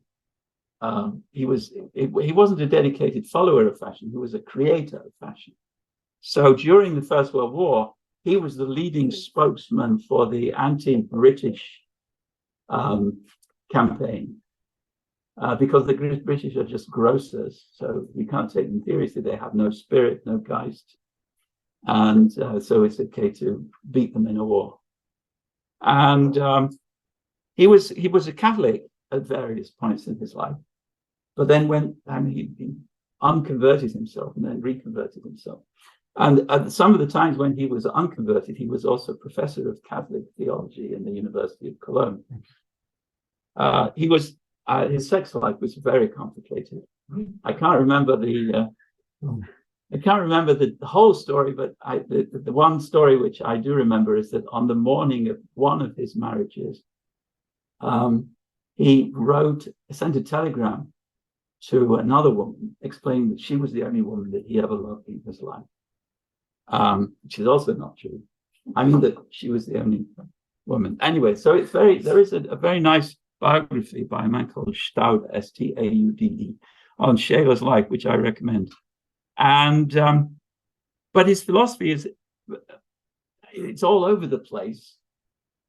He wasn't a dedicated follower of fashion. He was a creator of fashion. So during the First World War, he was the leading spokesman for the anti-British campaign because the British are just grocers. So we can't take them seriously. They have no spirit, no Geist. And so it's okay to beat them in a war. And he was a Catholic at various points in his life. But then he unconverted himself and then reconverted himself. And at some of the times when he was unconverted, he was also professor of Catholic theology in the University of Cologne. His sex life was very complicated. I can't remember the whole story, but the one story which I do remember is that on the morning of one of his marriages, he sent a telegram to another woman explaining that she was the only woman that he ever loved in his life, which is also not true. I mean that she was the only woman. Anyway, so there is a very nice biography by a man called Staude, S-T-A-U-D-E, on Scheler's life, which I recommend. And but his philosophy it's all over the place.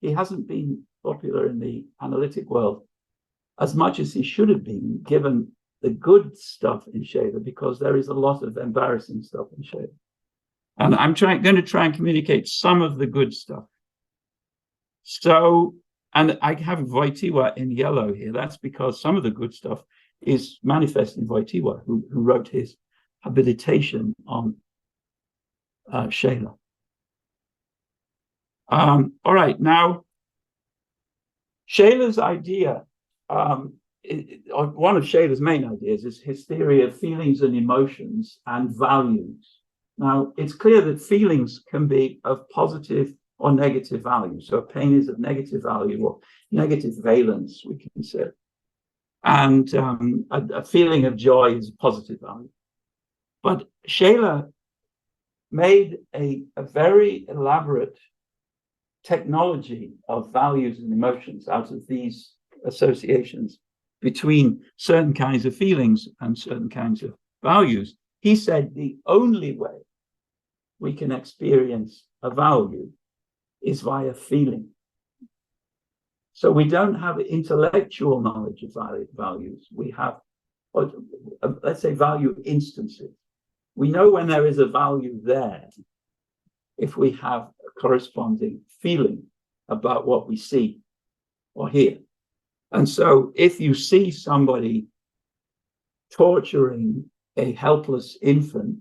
He hasn't been popular in the analytic world as much as he should have been, given the good stuff in Scheler, because there is a lot of embarrassing stuff in Scheler. And I'm going to try and communicate some of the good stuff. So, and I have Wojtyła in yellow here. That's because some of the good stuff is manifest in Wojtyła, who wrote his habilitation on Scheler. All right, now, Scheler's idea, one of Scheler's main ideas is his theory of feelings and emotions and values. Now, it's clear that feelings can be of positive or negative value. So pain is of negative value or negative valence, we can say. And a feeling of joy is positive value. But Scheler made a very elaborate technology of values and emotions out of these associations between certain kinds of feelings and certain kinds of values. He said the only way we can experience a value is via feeling. So we don't have intellectual knowledge of values. We have, let's say, value instances. We know when there is a value there if we have a corresponding feeling about what we see or hear. And so if you see somebody torturing a helpless infant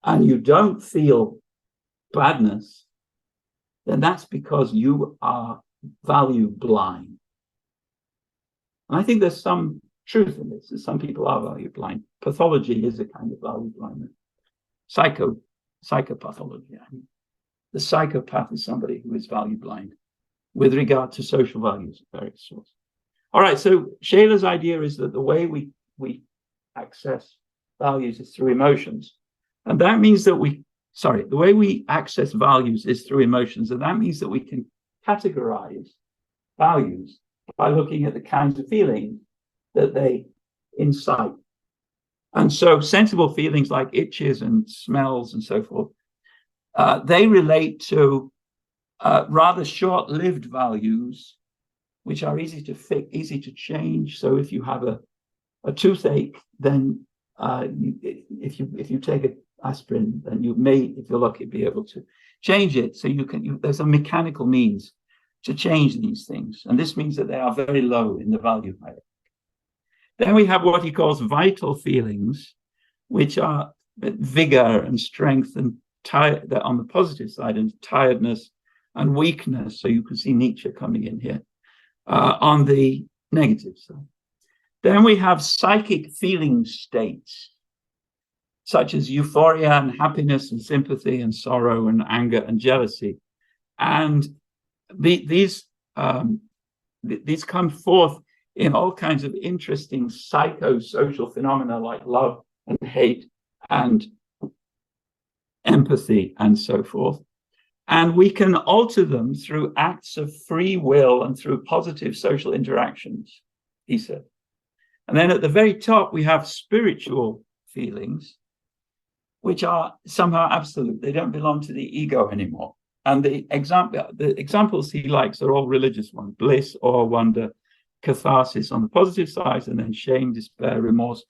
and you don't feel badness, then that's because you are value blind. And I think there's some truth in this, that some people are value blind. Pathology is a kind of value blindness. Psychopathology. I mean, the psychopath is somebody who is value blind with regard to social values of various sorts. All right, so Scheler's idea is that the way we access values is through emotions. And that means that the way we access values is through emotions. And that means that we can categorize values by looking at the kinds of feelings that they incite. And so sensible feelings like itches and smells and so forth, they relate to rather short-lived values, which are easy to fix, easy to change. So if you have a toothache, then if you take an aspirin, then you may, if you're lucky, be able to change it. So there's a mechanical means to change these things. And this means that they are very low in the value hierarchy. Then we have what he calls vital feelings, which are vigor and strength and tired on the positive side, and tiredness and weakness. So you can see Nietzsche coming in here on the negative side. Then we have psychic feeling states, such as euphoria and happiness and sympathy and sorrow and anger and jealousy. And these come forth in all kinds of interesting psychosocial phenomena like love and hate and empathy and so forth. And we can alter them through acts of free will and through positive social interactions, he said. And then at the very top, we have spiritual feelings, which are somehow absolute. They don't belong to the ego anymore. And the examples he likes are all religious ones: bliss, awe, wonder, catharsis on the positive side, and then shame, despair, remorse,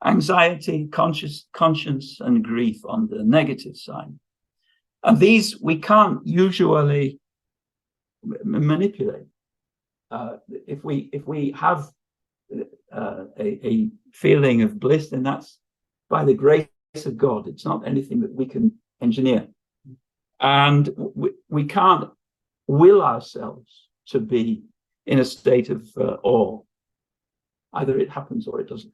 anxiety, conscience, and grief on the negative side. And these we can't usually manipulate. If we have a feeling of bliss, then that's by the grace of God. It's not anything that we can engineer. And we can't will ourselves to be in a state of awe. Either it happens or it doesn't.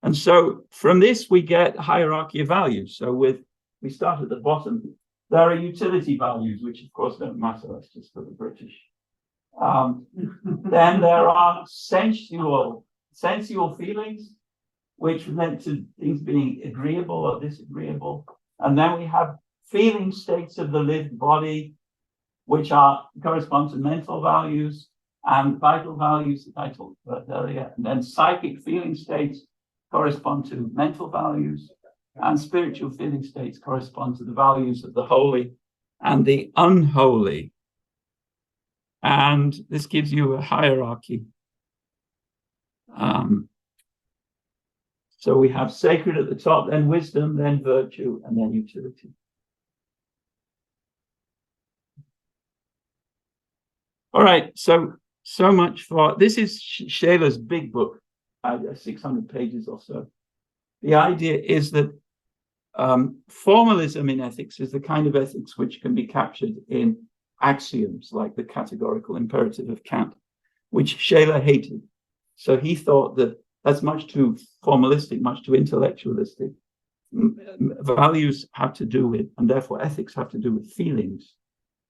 And so from this, we get a hierarchy of values. So we start at the bottom. There are utility values, which of course don't matter. That's just for the British. Then there are sensual feelings, which relate to things being agreeable or disagreeable. And then we have feeling states of the lived body, which correspond to mental values, and vital values that I talked about earlier. And then psychic feeling states correspond to mental values, and spiritual feeling states correspond to the values of the holy and the unholy. And this gives you a hierarchy. So we have sacred at the top, then wisdom, then virtue, and then utility. All right, so much for this. Is Scheler's big book, 600 pages or so. The idea is that formalism in ethics is the kind of ethics which can be captured in axioms like the categorical imperative of Kant, which Scheler hated. So he thought that that's much too formalistic, much too intellectualistic. Values have to do with, and therefore ethics have to do with feelings.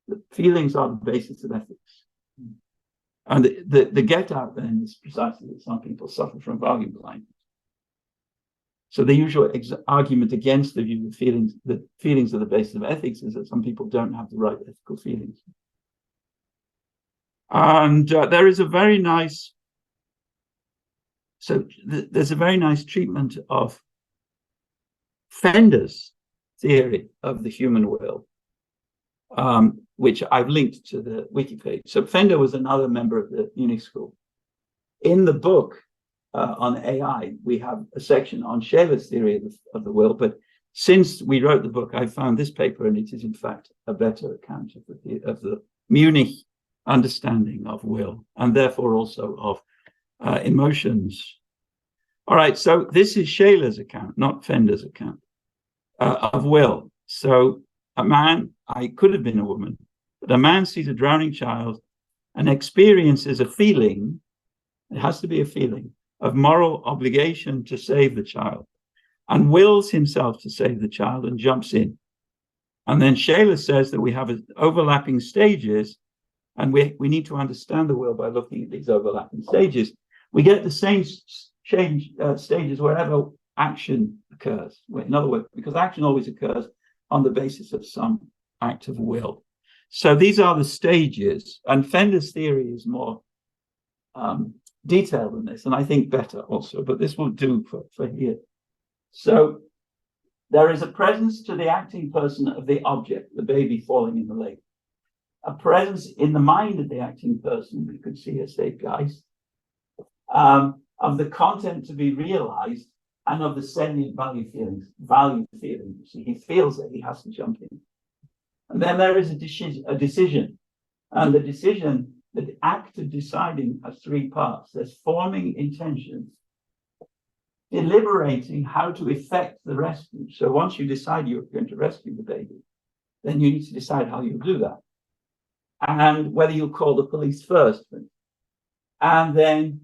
The feelings are the basis of ethics. And the get out then is precisely that some people suffer from value blindness. So the usual argument against the view that feelings are the basis of ethics is that some people don't have the right ethical feelings. And there is a very nice, there's a very nice treatment of Fender's theory of the human will, which I've linked to the wiki page. So Fender was another member of the Munich School. In the book on AI, we have a section on Scheler's theory of the will, but since we wrote the book, I found this paper, and it is in fact a better account of the Munich understanding of will, and therefore also of emotions. All right, so this is Scheler's account, not Fender's account, of will. So a man, I could have been a woman, but a man sees a drowning child and experiences a feeling, it has to be a feeling, of moral obligation to save the child, and wills himself to save the child and jumps in. And then Scheler says that we have overlapping stages, and we need to understand the will by looking at these overlapping stages. We get the same stages wherever action occurs. In other words, because action always occurs on the basis of some act of will. So these are the stages, and Fender's theory is more detailed than this, and I think better also, but this will do for here. So there is a presence to the acting person of the object, the baby falling in the lake. A presence in the mind of the acting person, we could see a Geist, of the content to be realized, and of the salient value feeling. See, he feels that he has to jump in. And then there is a decision. And the decision, the act of deciding, has three parts. There's forming intentions, deliberating how to effect the rescue. So once you decide you're going to rescue the baby, then you need to decide how you'll do that, and whether you'll call the police first. And then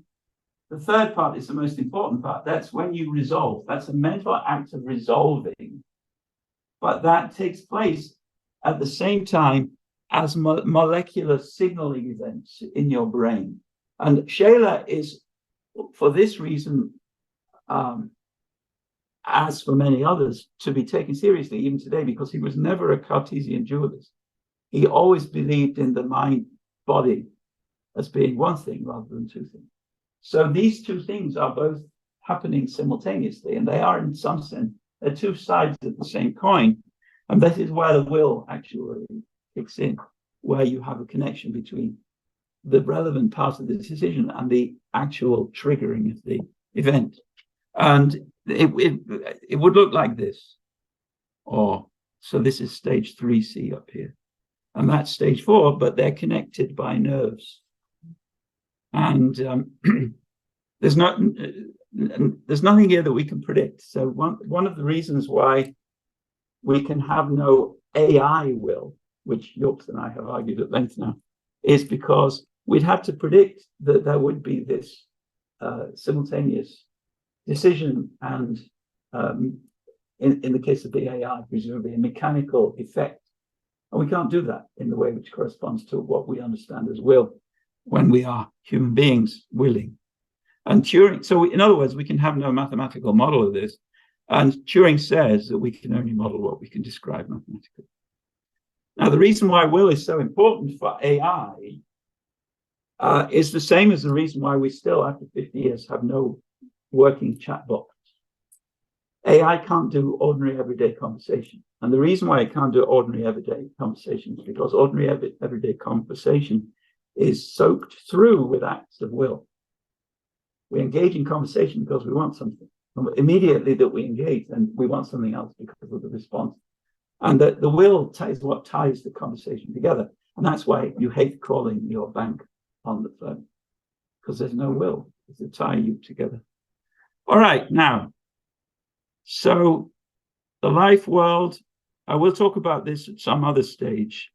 the third part is the most important part. That's when you resolve. That's a mental act of resolving. But that takes place at the same time as molecular signaling events in your brain. And Scheler is, for this reason, as for many others, to be taken seriously even today, because he was never a Cartesian dualist. He always believed in the mind-body as being one thing rather than two things. So these two things are both happening simultaneously, and they are, in some sense, they're two sides of the same coin. And that is where the will actually kicks in, where you have a connection between the relevant part of the decision and the actual triggering of the event. And it would look like this. So this is stage 3C up here. And that's stage 4, but they're connected by nerves. And there's nothing here that we can predict. So one of the reasons why we can have no AI will, which Yorks and I have argued at length now, is because we'd have to predict that there would be this simultaneous decision and, in the case of the AI, presumably a mechanical effect. And we can't do that in the way which corresponds to what we understand as will when we are human beings willing. And Turing, so in other words, we can have no mathematical model of this. And Turing says that we can only model what we can describe mathematically. Now, the reason why will is so important for AI is the same as the reason why we still, after 50 years, have no working chatbots. AI can't do ordinary everyday conversation. And the reason why it can't do ordinary everyday conversation is because ordinary everyday conversation is soaked through with acts of will. We engage in conversation because we want something. And immediately that we engage, then we want something else because of the response. And the will is what ties the conversation together. And that's why you hate calling your bank on the phone, because there's no will to tie you together. All right, now, so the life world, I will talk about this at some other stage.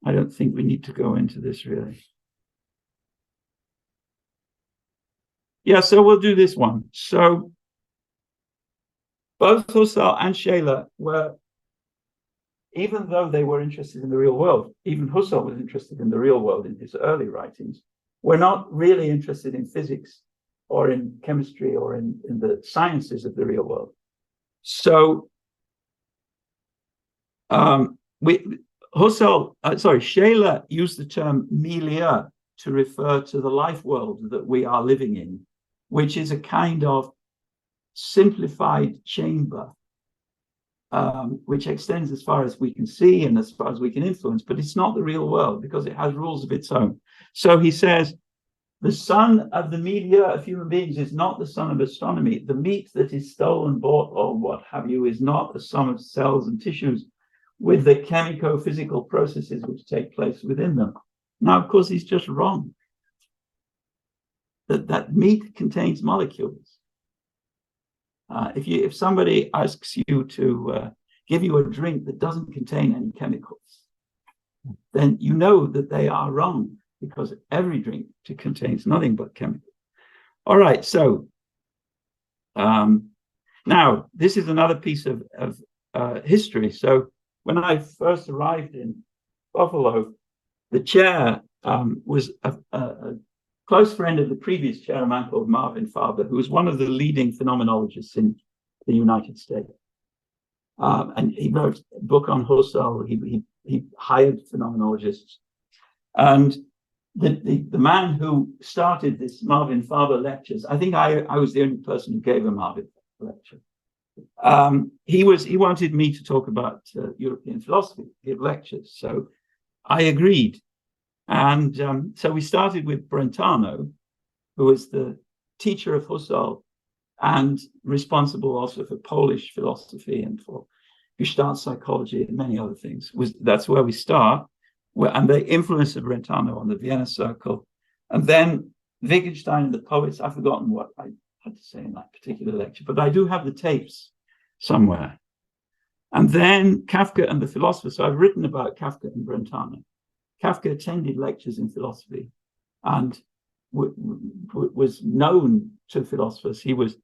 I don't think we need to go into this really. Yeah, so we'll do this one. So both Husserl and Scheler were, even though they were interested in the real world, even Husserl was interested in the real world in his early writings, were not really interested in physics or in chemistry or in the sciences of the real world. So Scheler used the term milieu to refer to the life world that we are living in, which is a kind of simplified chamber, which extends as far as we can see and as far as we can influence, but it's not the real world because it has rules of its own. So he says, The sun of the media of human beings is not the sun of astronomy. The meat that is stolen, bought, or what have you is not the sum of cells and tissues with the chemico-physical processes which take place within them. Now, of course, he's just wrong. That meat contains molecules. If somebody asks you to give you a drink that doesn't contain any chemicals, then you know that they are wrong, because every drink contains nothing but chemicals. All right, so now this is another piece of history. So when I first arrived in Buffalo, the chair was a close friend of the previous chair, a man called Marvin Farber, who was one of the leading phenomenologists in the United States. And he wrote a book on Husserl. He hired phenomenologists. And the man who started this Marvin Farber lectures, I think I was the only person who gave a Marvin lecture. He wanted me to talk about European philosophy, give lectures. So I agreed. And so we started with Brentano, who was the teacher of Husserl and responsible also for Polish philosophy and for Gestalt psychology and many other things. That's where we start. And the influence of Brentano on the Vienna Circle. And then Wittgenstein and the poets. I've forgotten what I had to say in that particular lecture, but I do have the tapes somewhere. And then Kafka and the philosophers. So I've written about Kafka and Brentano. Kafka attended lectures in philosophy and was known to philosophers. He was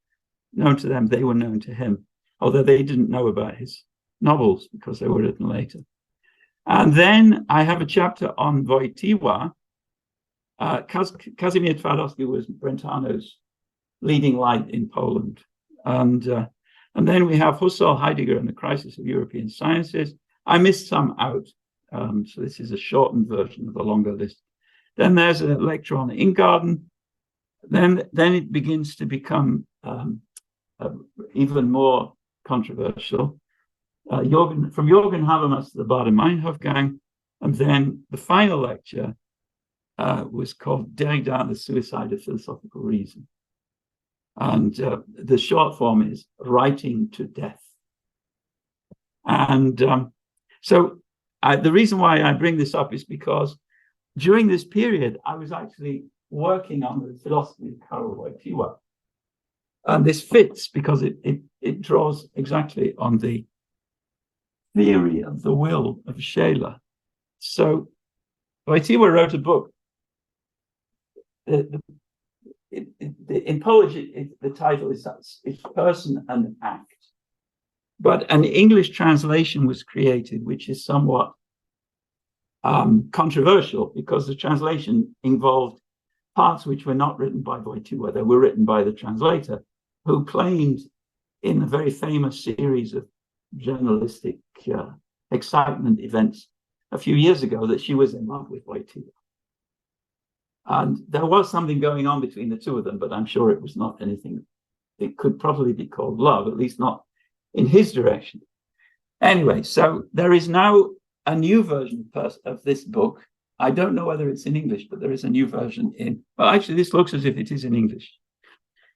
known to them, they were known to him, although they didn't know about his novels because they were written later. And then I have a chapter on Wojtyła. Kazimierz Twardowski was Brentano's leading light in Poland. And then we have Husserl, Heidegger, and the crisis of European sciences. I missed some out. So this is a shortened version of a longer list. Then there's a lecture on Ingarden. Then it begins to become even more controversial. From Jürgen Habermas to the Baader-Meinhof gang. And then the final lecture was called Derrida and the Suicide of Philosophical Reason. And the short form is Writing to Death. And so the reason why I bring this up is because during this period, I was actually working on the philosophy of Karol Wojtyła. And this fits because it draws exactly on the theory of the will of Scheler. So Wojtyła wrote a book. In Polish, the title is Person and Act. But an English translation was created, which is somewhat controversial because the translation involved parts which were not written by Wojtyła. They were written by the translator, who claimed in a very famous series of journalistic excitement events a few years ago that she was in love with Wojtyła. And there was something going on between the two of them, but I'm sure it was not anything. It could probably be called love, at least not in his direction. Anyway, so there is now a new version of this book. I don't know whether it's in English, but there is a new version well, actually, this looks as if it is in English.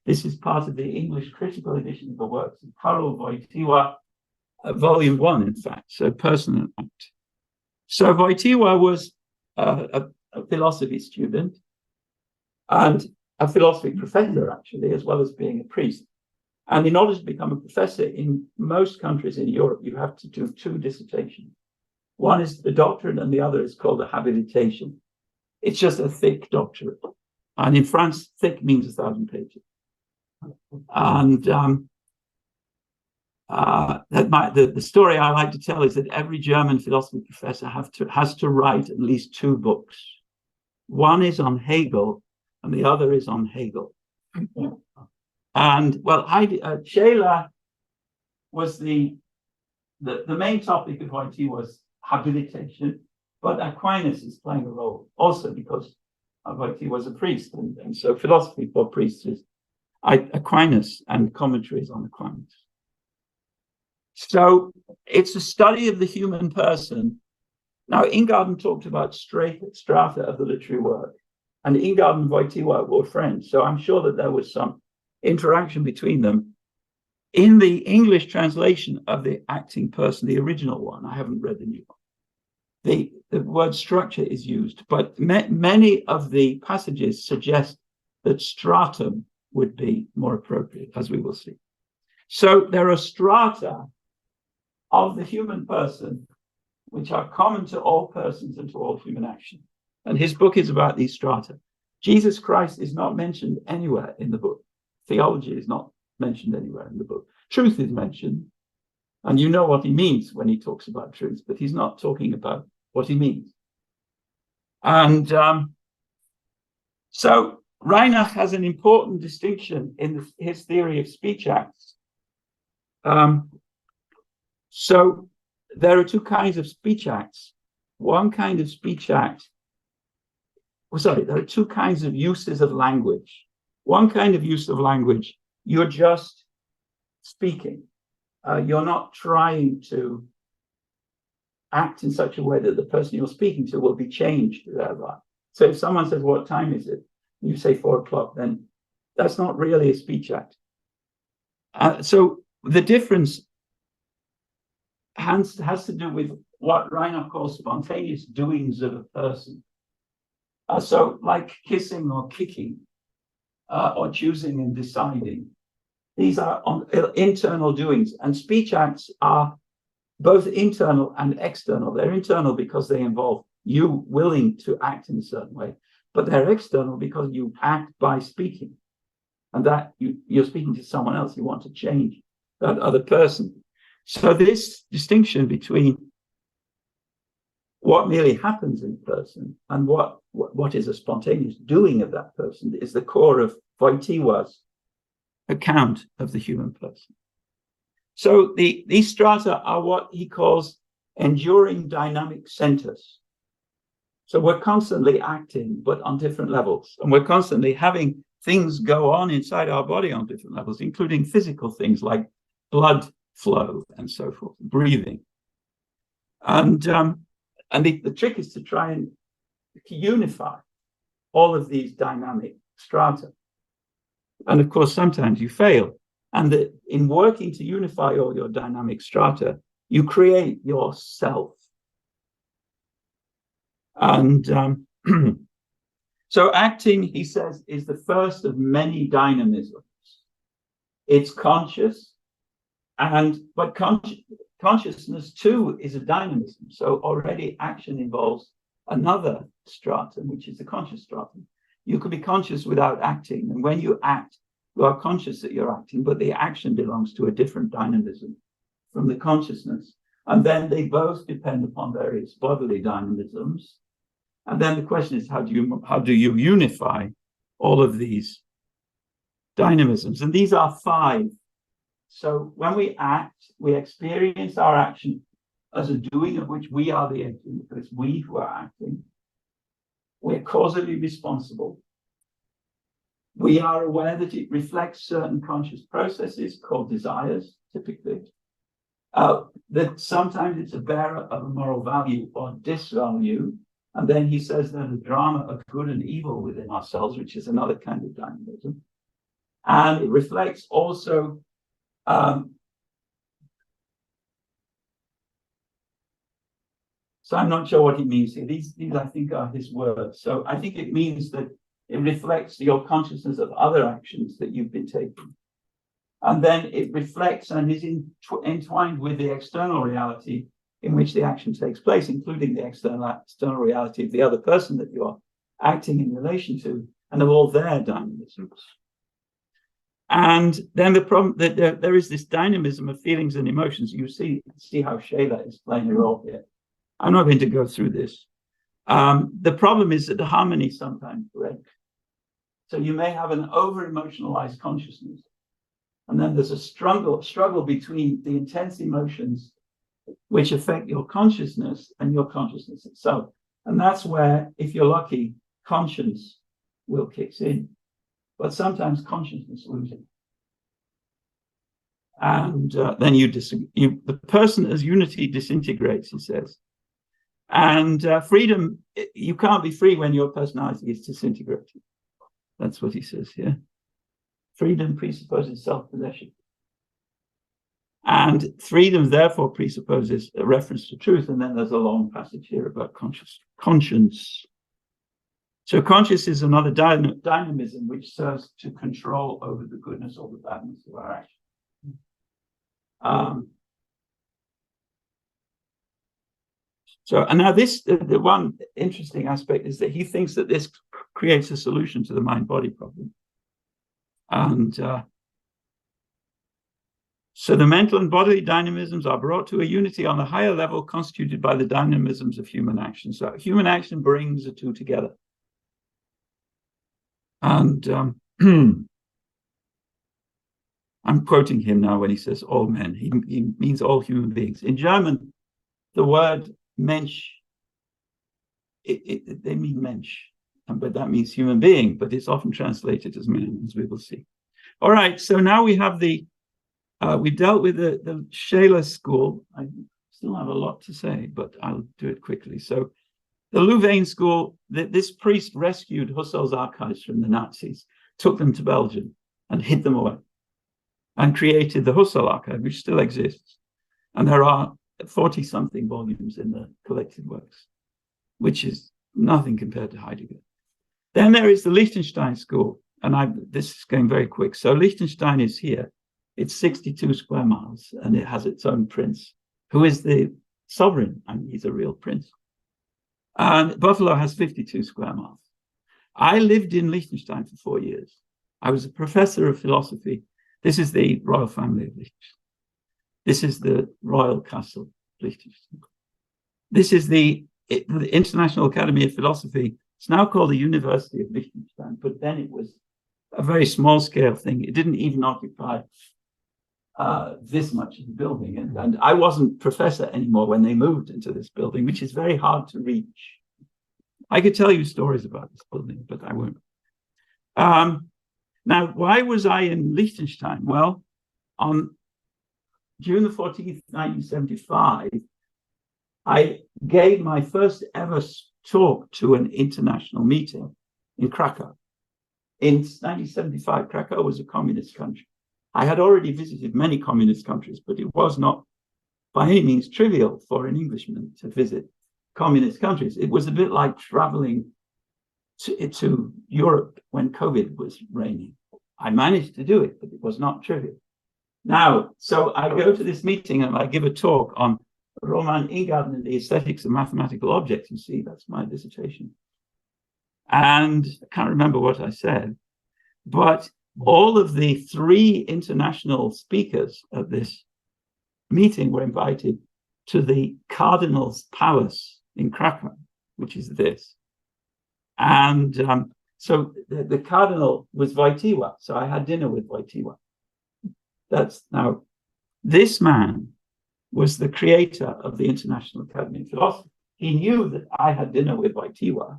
This is part of the English critical edition of the works of Karol Wojtyła, volume 1, in fact, so Person and Act. So Wojtyła was a philosophy student and a philosophy professor, actually, as well as being a priest. And in order to become a professor in most countries in Europe, you have to do 2 dissertations. One is the doctorate and the other is called a habilitation. It's just a thick doctorate. And in France, thick means 1,000 pages. And the story I like to tell is that every German philosophy professor has to write at least 2 books. One is on Hegel and the other is on Hegel. And well, Scheler was the main topic of Wojtyła was habilitation, but Aquinas is playing a role also because Wojtyła was a priest, and so philosophy for priests is Aquinas and commentaries on Aquinas. So it's a study of the human person. Now, Ingarden talked about strata of the literary work, and Ingarden and Wojtyła were friends. So I'm sure that there was some interaction between them. In the English translation of the acting person, the original one, I haven't read the new one, the word structure is used, but many of the passages suggest that stratum would be more appropriate, as we will see. So there are strata of the human person which are common to all persons and to all human action. And his book is about these strata. Jesus Christ is not mentioned anywhere in the book. Theology is not mentioned anywhere in the book. Truth is mentioned, and you know what he means when he talks about truth, but he's not talking about what he means. And so Reinach has an important distinction in his theory of speech acts. So there are two kinds of speech acts. One kind of speech act, there are two kinds of uses of language. One kind of use of language, you're just speaking. You're not trying to act in such a way that the person you're speaking to will be changed thereby. So if someone says, "What time is it?" You say 4 o'clock, then that's not really a speech act. So the difference has to do with what Reinach calls spontaneous doings of a person. So like kissing or kicking, or choosing and deciding. These are internal doings, and speech acts are both internal and external. They're internal because they involve you willing to act in a certain way, but they're external because you act by speaking, and that you're speaking to someone else. You want to change that other person. So this distinction between what merely happens in a person and what is a spontaneous doing of that person is the core of Wojtyła's account of the human person. So these strata are what he calls enduring dynamic centers. So we're constantly acting, but on different levels. And we're constantly having things go on inside our body on different levels, including physical things like blood flow and so forth, breathing. And the trick is to try and unify all of these dynamic strata. And of course, sometimes you fail. And in working to unify all your dynamic strata, you create yourself. And so acting, he says, is the first of many dynamisms. It's conscious, but consciousness too is a dynamism. So already action involves another stratum, which is the conscious stratum. You could be conscious without acting, and when you act, you are conscious that you're acting, but the action belongs to a different dynamism from the consciousness. And then they both depend upon various bodily dynamisms. And then the question is, how do you unify all of these dynamisms? And these are 5. So when we act, we experience our action as a doing of which we are the agent, because it's we who are acting. We're causally responsible. We are aware that it reflects certain conscious processes called desires, typically. That sometimes it's a bearer of a moral value or disvalue. And then he says there's a drama of good and evil within ourselves, which is another kind of dynamism. And it reflects also so I'm not sure what he means here. These I think are his words. So I think it means that it reflects your consciousness of other actions that you've been taking. And then it reflects and is entwined with the external reality in which the action takes place, including the external reality of the other person that you are acting in relation to, and of all their dynamisms. And then the problem that there is this dynamism of feelings and emotions. You see how Scheler is playing a role here. I'm not going to go through this. The problem is that the harmony sometimes breaks. So you may have an over-emotionalized consciousness, and then there's a struggle between the intense emotions which affect your consciousness and your consciousness itself. And that's where, if you're lucky, conscience will kick in. But sometimes consciousness loses. And then the person as unity disintegrates, he says. And freedom, you can't be free when your personality is disintegrated. That's what he says here. Freedom presupposes self-possession. And freedom, therefore, presupposes a reference to truth. And then there's a long passage here about conscience. So conscience is another dynamism which serves to control over the goodness or the badness of our action. And now this, the one interesting aspect is that he thinks that this creates a solution to the mind-body problem. And so the mental and bodily dynamisms are brought to a unity on a higher level constituted by the dynamisms of human action. So human action brings the two together. And I'm quoting him now when he says all men. He means all human beings. In German, the word Mensch, they mean Mensch, but that means human being, but it's often translated as man, as we will see. All right, so now we have we dealt with the Scheler school. I still have a lot to say, but I'll do it quickly. So the Louvain school, this priest rescued Husserl's archives from the Nazis, took them to Belgium and hid them away, and created the Husserl archive, which still exists. And there are 40-something volumes in the collected works, which is nothing compared to Heidegger. Then there is the Liechtenstein school, and this is going very quick. So Liechtenstein is here. It's 62 square miles, and it has its own prince, who is the sovereign, and he's a real prince. And Buffalo has 52 square miles. I lived in Liechtenstein for 4 years. I was a professor of philosophy. This is the royal family of Liechtenstein. This is the Royal Castle of Liechtenstein. This is the International Academy of Philosophy. It's now called the University of Liechtenstein, but then it was a very small scale thing. It didn't even occupy this much of the building. And I wasn't professor anymore when they moved into this building, which is very hard to reach. I could tell you stories about this building, but I won't. Now, why was I in Liechtenstein? Well, on June the 14th, 1975, I gave my first ever talk to an international meeting in Krakow. In 1975, Krakow was a communist country. I had already visited many communist countries, but it was not by any means trivial for an Englishman to visit communist countries. It was a bit like traveling to Europe when COVID was reigning. I managed to do it, but it was not trivial. Now, so I go to this meeting and I give a talk on Roman Ingarden and the aesthetics of mathematical objects. You see, that's my dissertation. And I can't remember what I said, but all of the 3 international speakers at this meeting were invited to the Cardinal's Palace in Krakow, which is this. And so the Cardinal was Wojtyła, so I had dinner with Wojtyła. Now, this man was the creator of the International Academy of Philosophy. He knew that I had dinner with Wojtyła,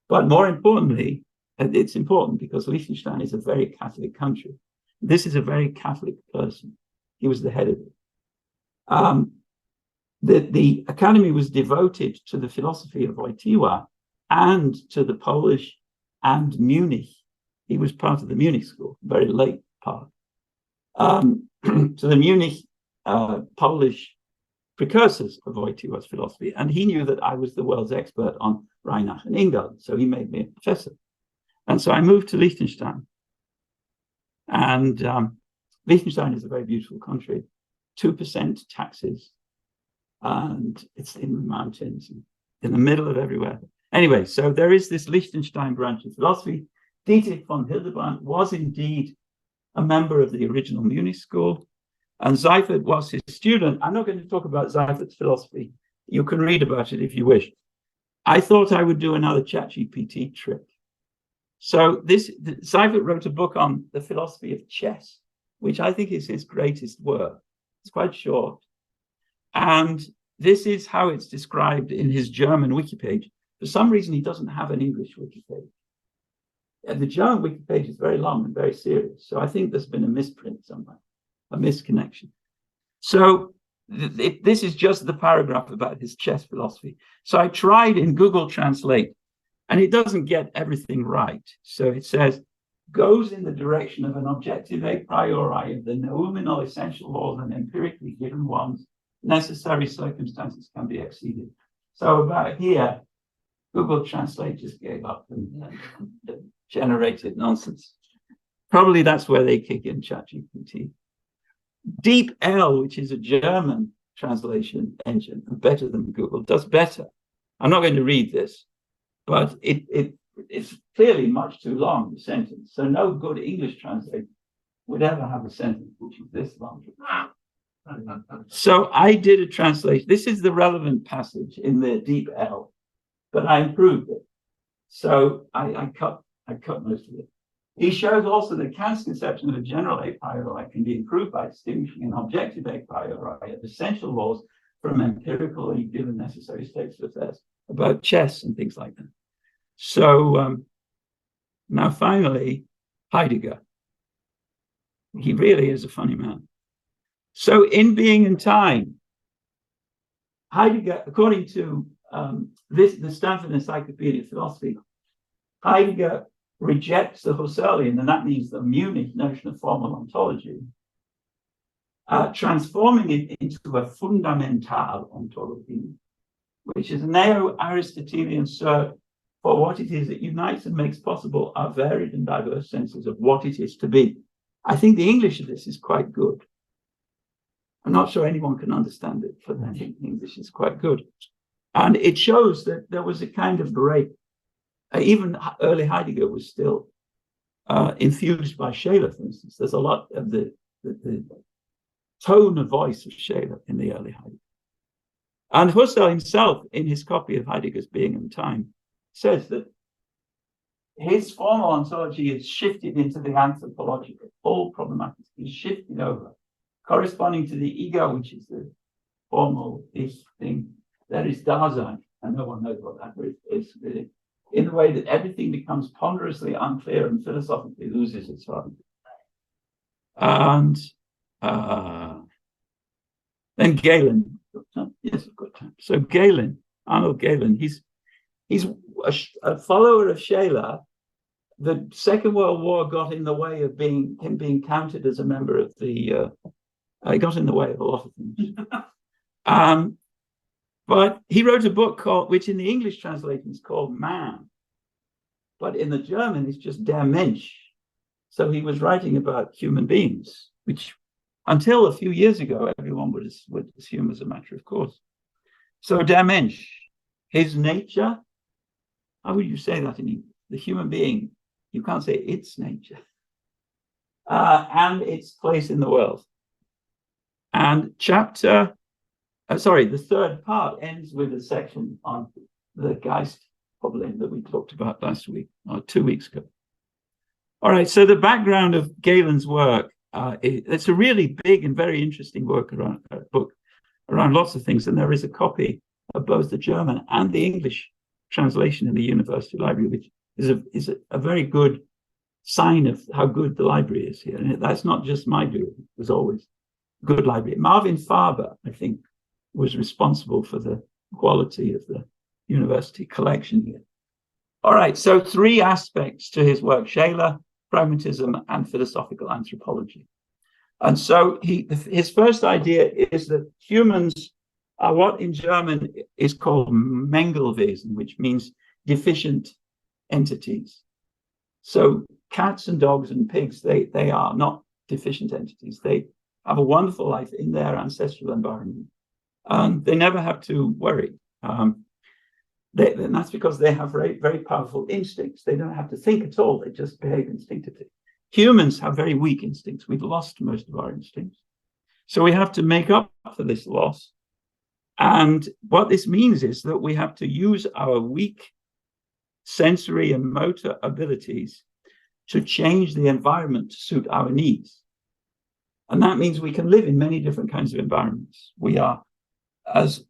but more importantly, and it's important because Liechtenstein is a very Catholic country. This is a very Catholic person. He was the head of it. The academy was devoted to the philosophy of Wojtyła and to the Polish and Munich. He was part of the Munich school, very late part. To the Munich Polish precursors of Wojtyła's philosophy. And he knew that I was the world's expert on Reinach and Ingarden, so he made me a professor. And so I moved to Liechtenstein. And Liechtenstein is a very beautiful country, 2% taxes, and it's in the mountains, in the middle of everywhere. Anyway, so there is this Liechtenstein branch of philosophy. Dietrich von Hildebrand was indeed a member of the original Munich school, and Seifert was his student. I'm not going to talk about Seifert's philosophy. You can read about it if you wish. I thought I would do another ChatGPT trick. So Seifert wrote a book on the philosophy of chess, which I think is his greatest work. It's quite short. And this is how it's described in his German wiki page. For some reason, he doesn't have an English wiki page. And the German wiki page is very long and very serious. So I think there's been a misprint somewhere, a misconnection. So this is just the paragraph about his chess philosophy. So I tried in Google Translate, and it doesn't get everything right. So it says, goes in the direction of an objective a priori of the noumenal essential laws and empirically given ones, necessary circumstances can be exceeded. So about here, Google Translate just gave up and generated nonsense. Probably that's where they kick in ChatGPT. Deep L, which is a German translation engine, and better than Google, does better. I'm not going to read this, but it's clearly much too long, the sentence. So no good English translator would ever have a sentence which is this long. So I did a translation. This is the relevant passage in the Deep L, but I improved it. So I cut most of it. He shows also that Kant's conception of a general a priori can be improved by distinguishing an objective a priori of essential laws from empirically given necessary states of affairs, about chess and things like that. So now finally, Heidegger. He really is a funny man. So in Being and Time, Heidegger, according to the Stanford Encyclopedia of Philosophy, Heidegger rejects the Husserlian, and that means the Munich notion of formal ontology, transforming it into a fundamental ontology, which is a neo-Aristotelian search for what it is that unites and makes possible our varied and diverse senses of what it is to be. I think the English of this is quite good. I'm not sure anyone can understand it, but I think the English is quite good. And it shows that there was a kind of break. Even early Heidegger was still infused by Scheler, for instance. There's a lot of the tone of voice of Scheler in the early Heidegger. And Husserl himself, in his copy of Heidegger's Being and Time, says that his formal ontology is shifted into the anthropological. All problematics is shifted over, corresponding to the ego, which is the formal ich thing. There is Dasein, and no one knows what that is really, in the way that everything becomes ponderously unclear and philosophically loses its value. And then Gehlen. Yes, I've got time. So Gehlen, Arnold Gehlen, he's a follower of Scheler. The Second World War got in the way of him being counted as a member of the. It got in the way of a lot of things. But he wrote a book which in the English translation is called Man, but in the German it's just Der Mensch. So he was writing about human beings, which until a few years ago everyone would assume as a matter of course. So Der Mensch, his nature. How would you say that in English? The human being. You can't say its nature. And its place in the world. And the third part ends with a section on the Geist problem that we talked about last week, or 2 weeks ago. All right, so the background of Gehlen's work, it's a really big and very interesting book around lots of things, and there is a copy of both the German and the English translation in the University Library, which is a very good sign of how good the library is here. And that's not just my doing, it was always a good library. Marvin Farber, I think, was responsible for the quality of the university collection here. All right, so 3 aspects to his work: Scheler, pragmatism, and philosophical anthropology. And so his first idea is that humans are what in German is called Mängelwesen, which means deficient entities. So cats and dogs and pigs, they are not deficient entities. They have a wonderful life in their ancestral environment. And they never have to worry. And that's because they have very, very powerful instincts. They don't have to think at all. They just behave instinctively. Humans have very weak instincts. We've lost most of our instincts. So we have to make up for this loss. And what this means is that we have to use our weak sensory and motor abilities to change the environment to suit our needs. And that means we can live in many different kinds of environments. We are, as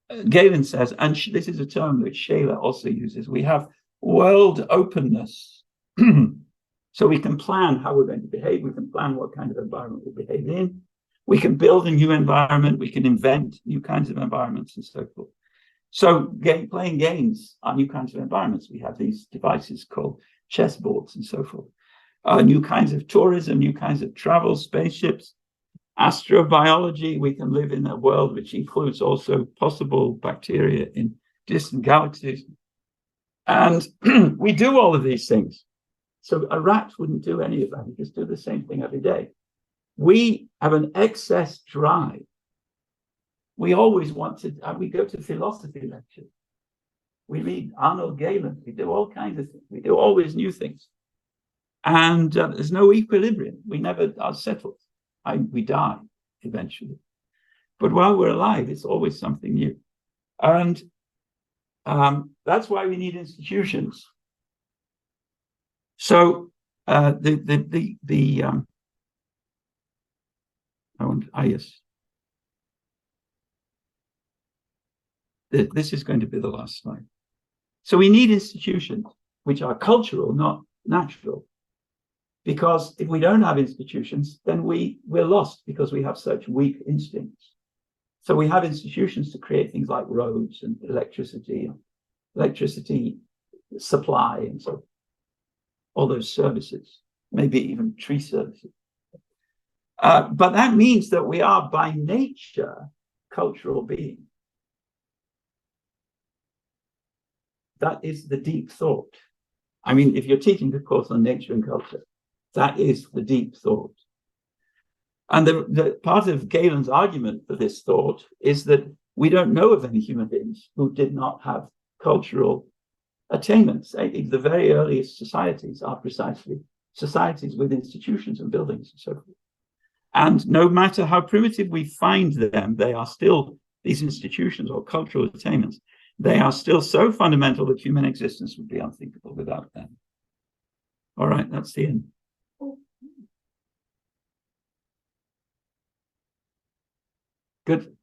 Gehlen says, and this is a term that Scheler also uses, we have world openness. So we can plan how we're going to behave. We can plan what kind of environment we'll behave in. We can build a new environment. We can invent new kinds of environments and so forth. So playing games are new kinds of environments. We have these devices called chessboards and so forth. New kinds of tourism, new kinds of travel, spaceships, astrobiology. We can live in a world which includes also possible bacteria in distant galaxies. And we do all of these things. So a rat wouldn't do any of that. He just do the same thing every day. We have an excess drive. We always want to, we go to philosophy lectures. We read Arnold Gehlen. We do all kinds of things. We do always new things. And there's no equilibrium. We never are settled. We die eventually. But while we're alive, it's always something new. And that's why we need institutions. So yes. This is going to be the last slide. So we need institutions which are cultural, not natural. Because if we don't have institutions, then we're lost because we have such weak instincts. So we have institutions to create things like roads and electricity supply, and so all those services, maybe even tree services. But that means that we are by nature cultural beings. That is the deep thought. I mean, if you're teaching the course on nature and culture, that is the deep thought. And the part of Gehlen's argument for this thought is that we don't know of any human beings who did not have cultural attainments. The very earliest societies are precisely societies with institutions and buildings and so forth. And no matter how primitive we find them, they are still, these institutions or cultural attainments, they are still so fundamental that human existence would be unthinkable without them. All right, that's the end. Good.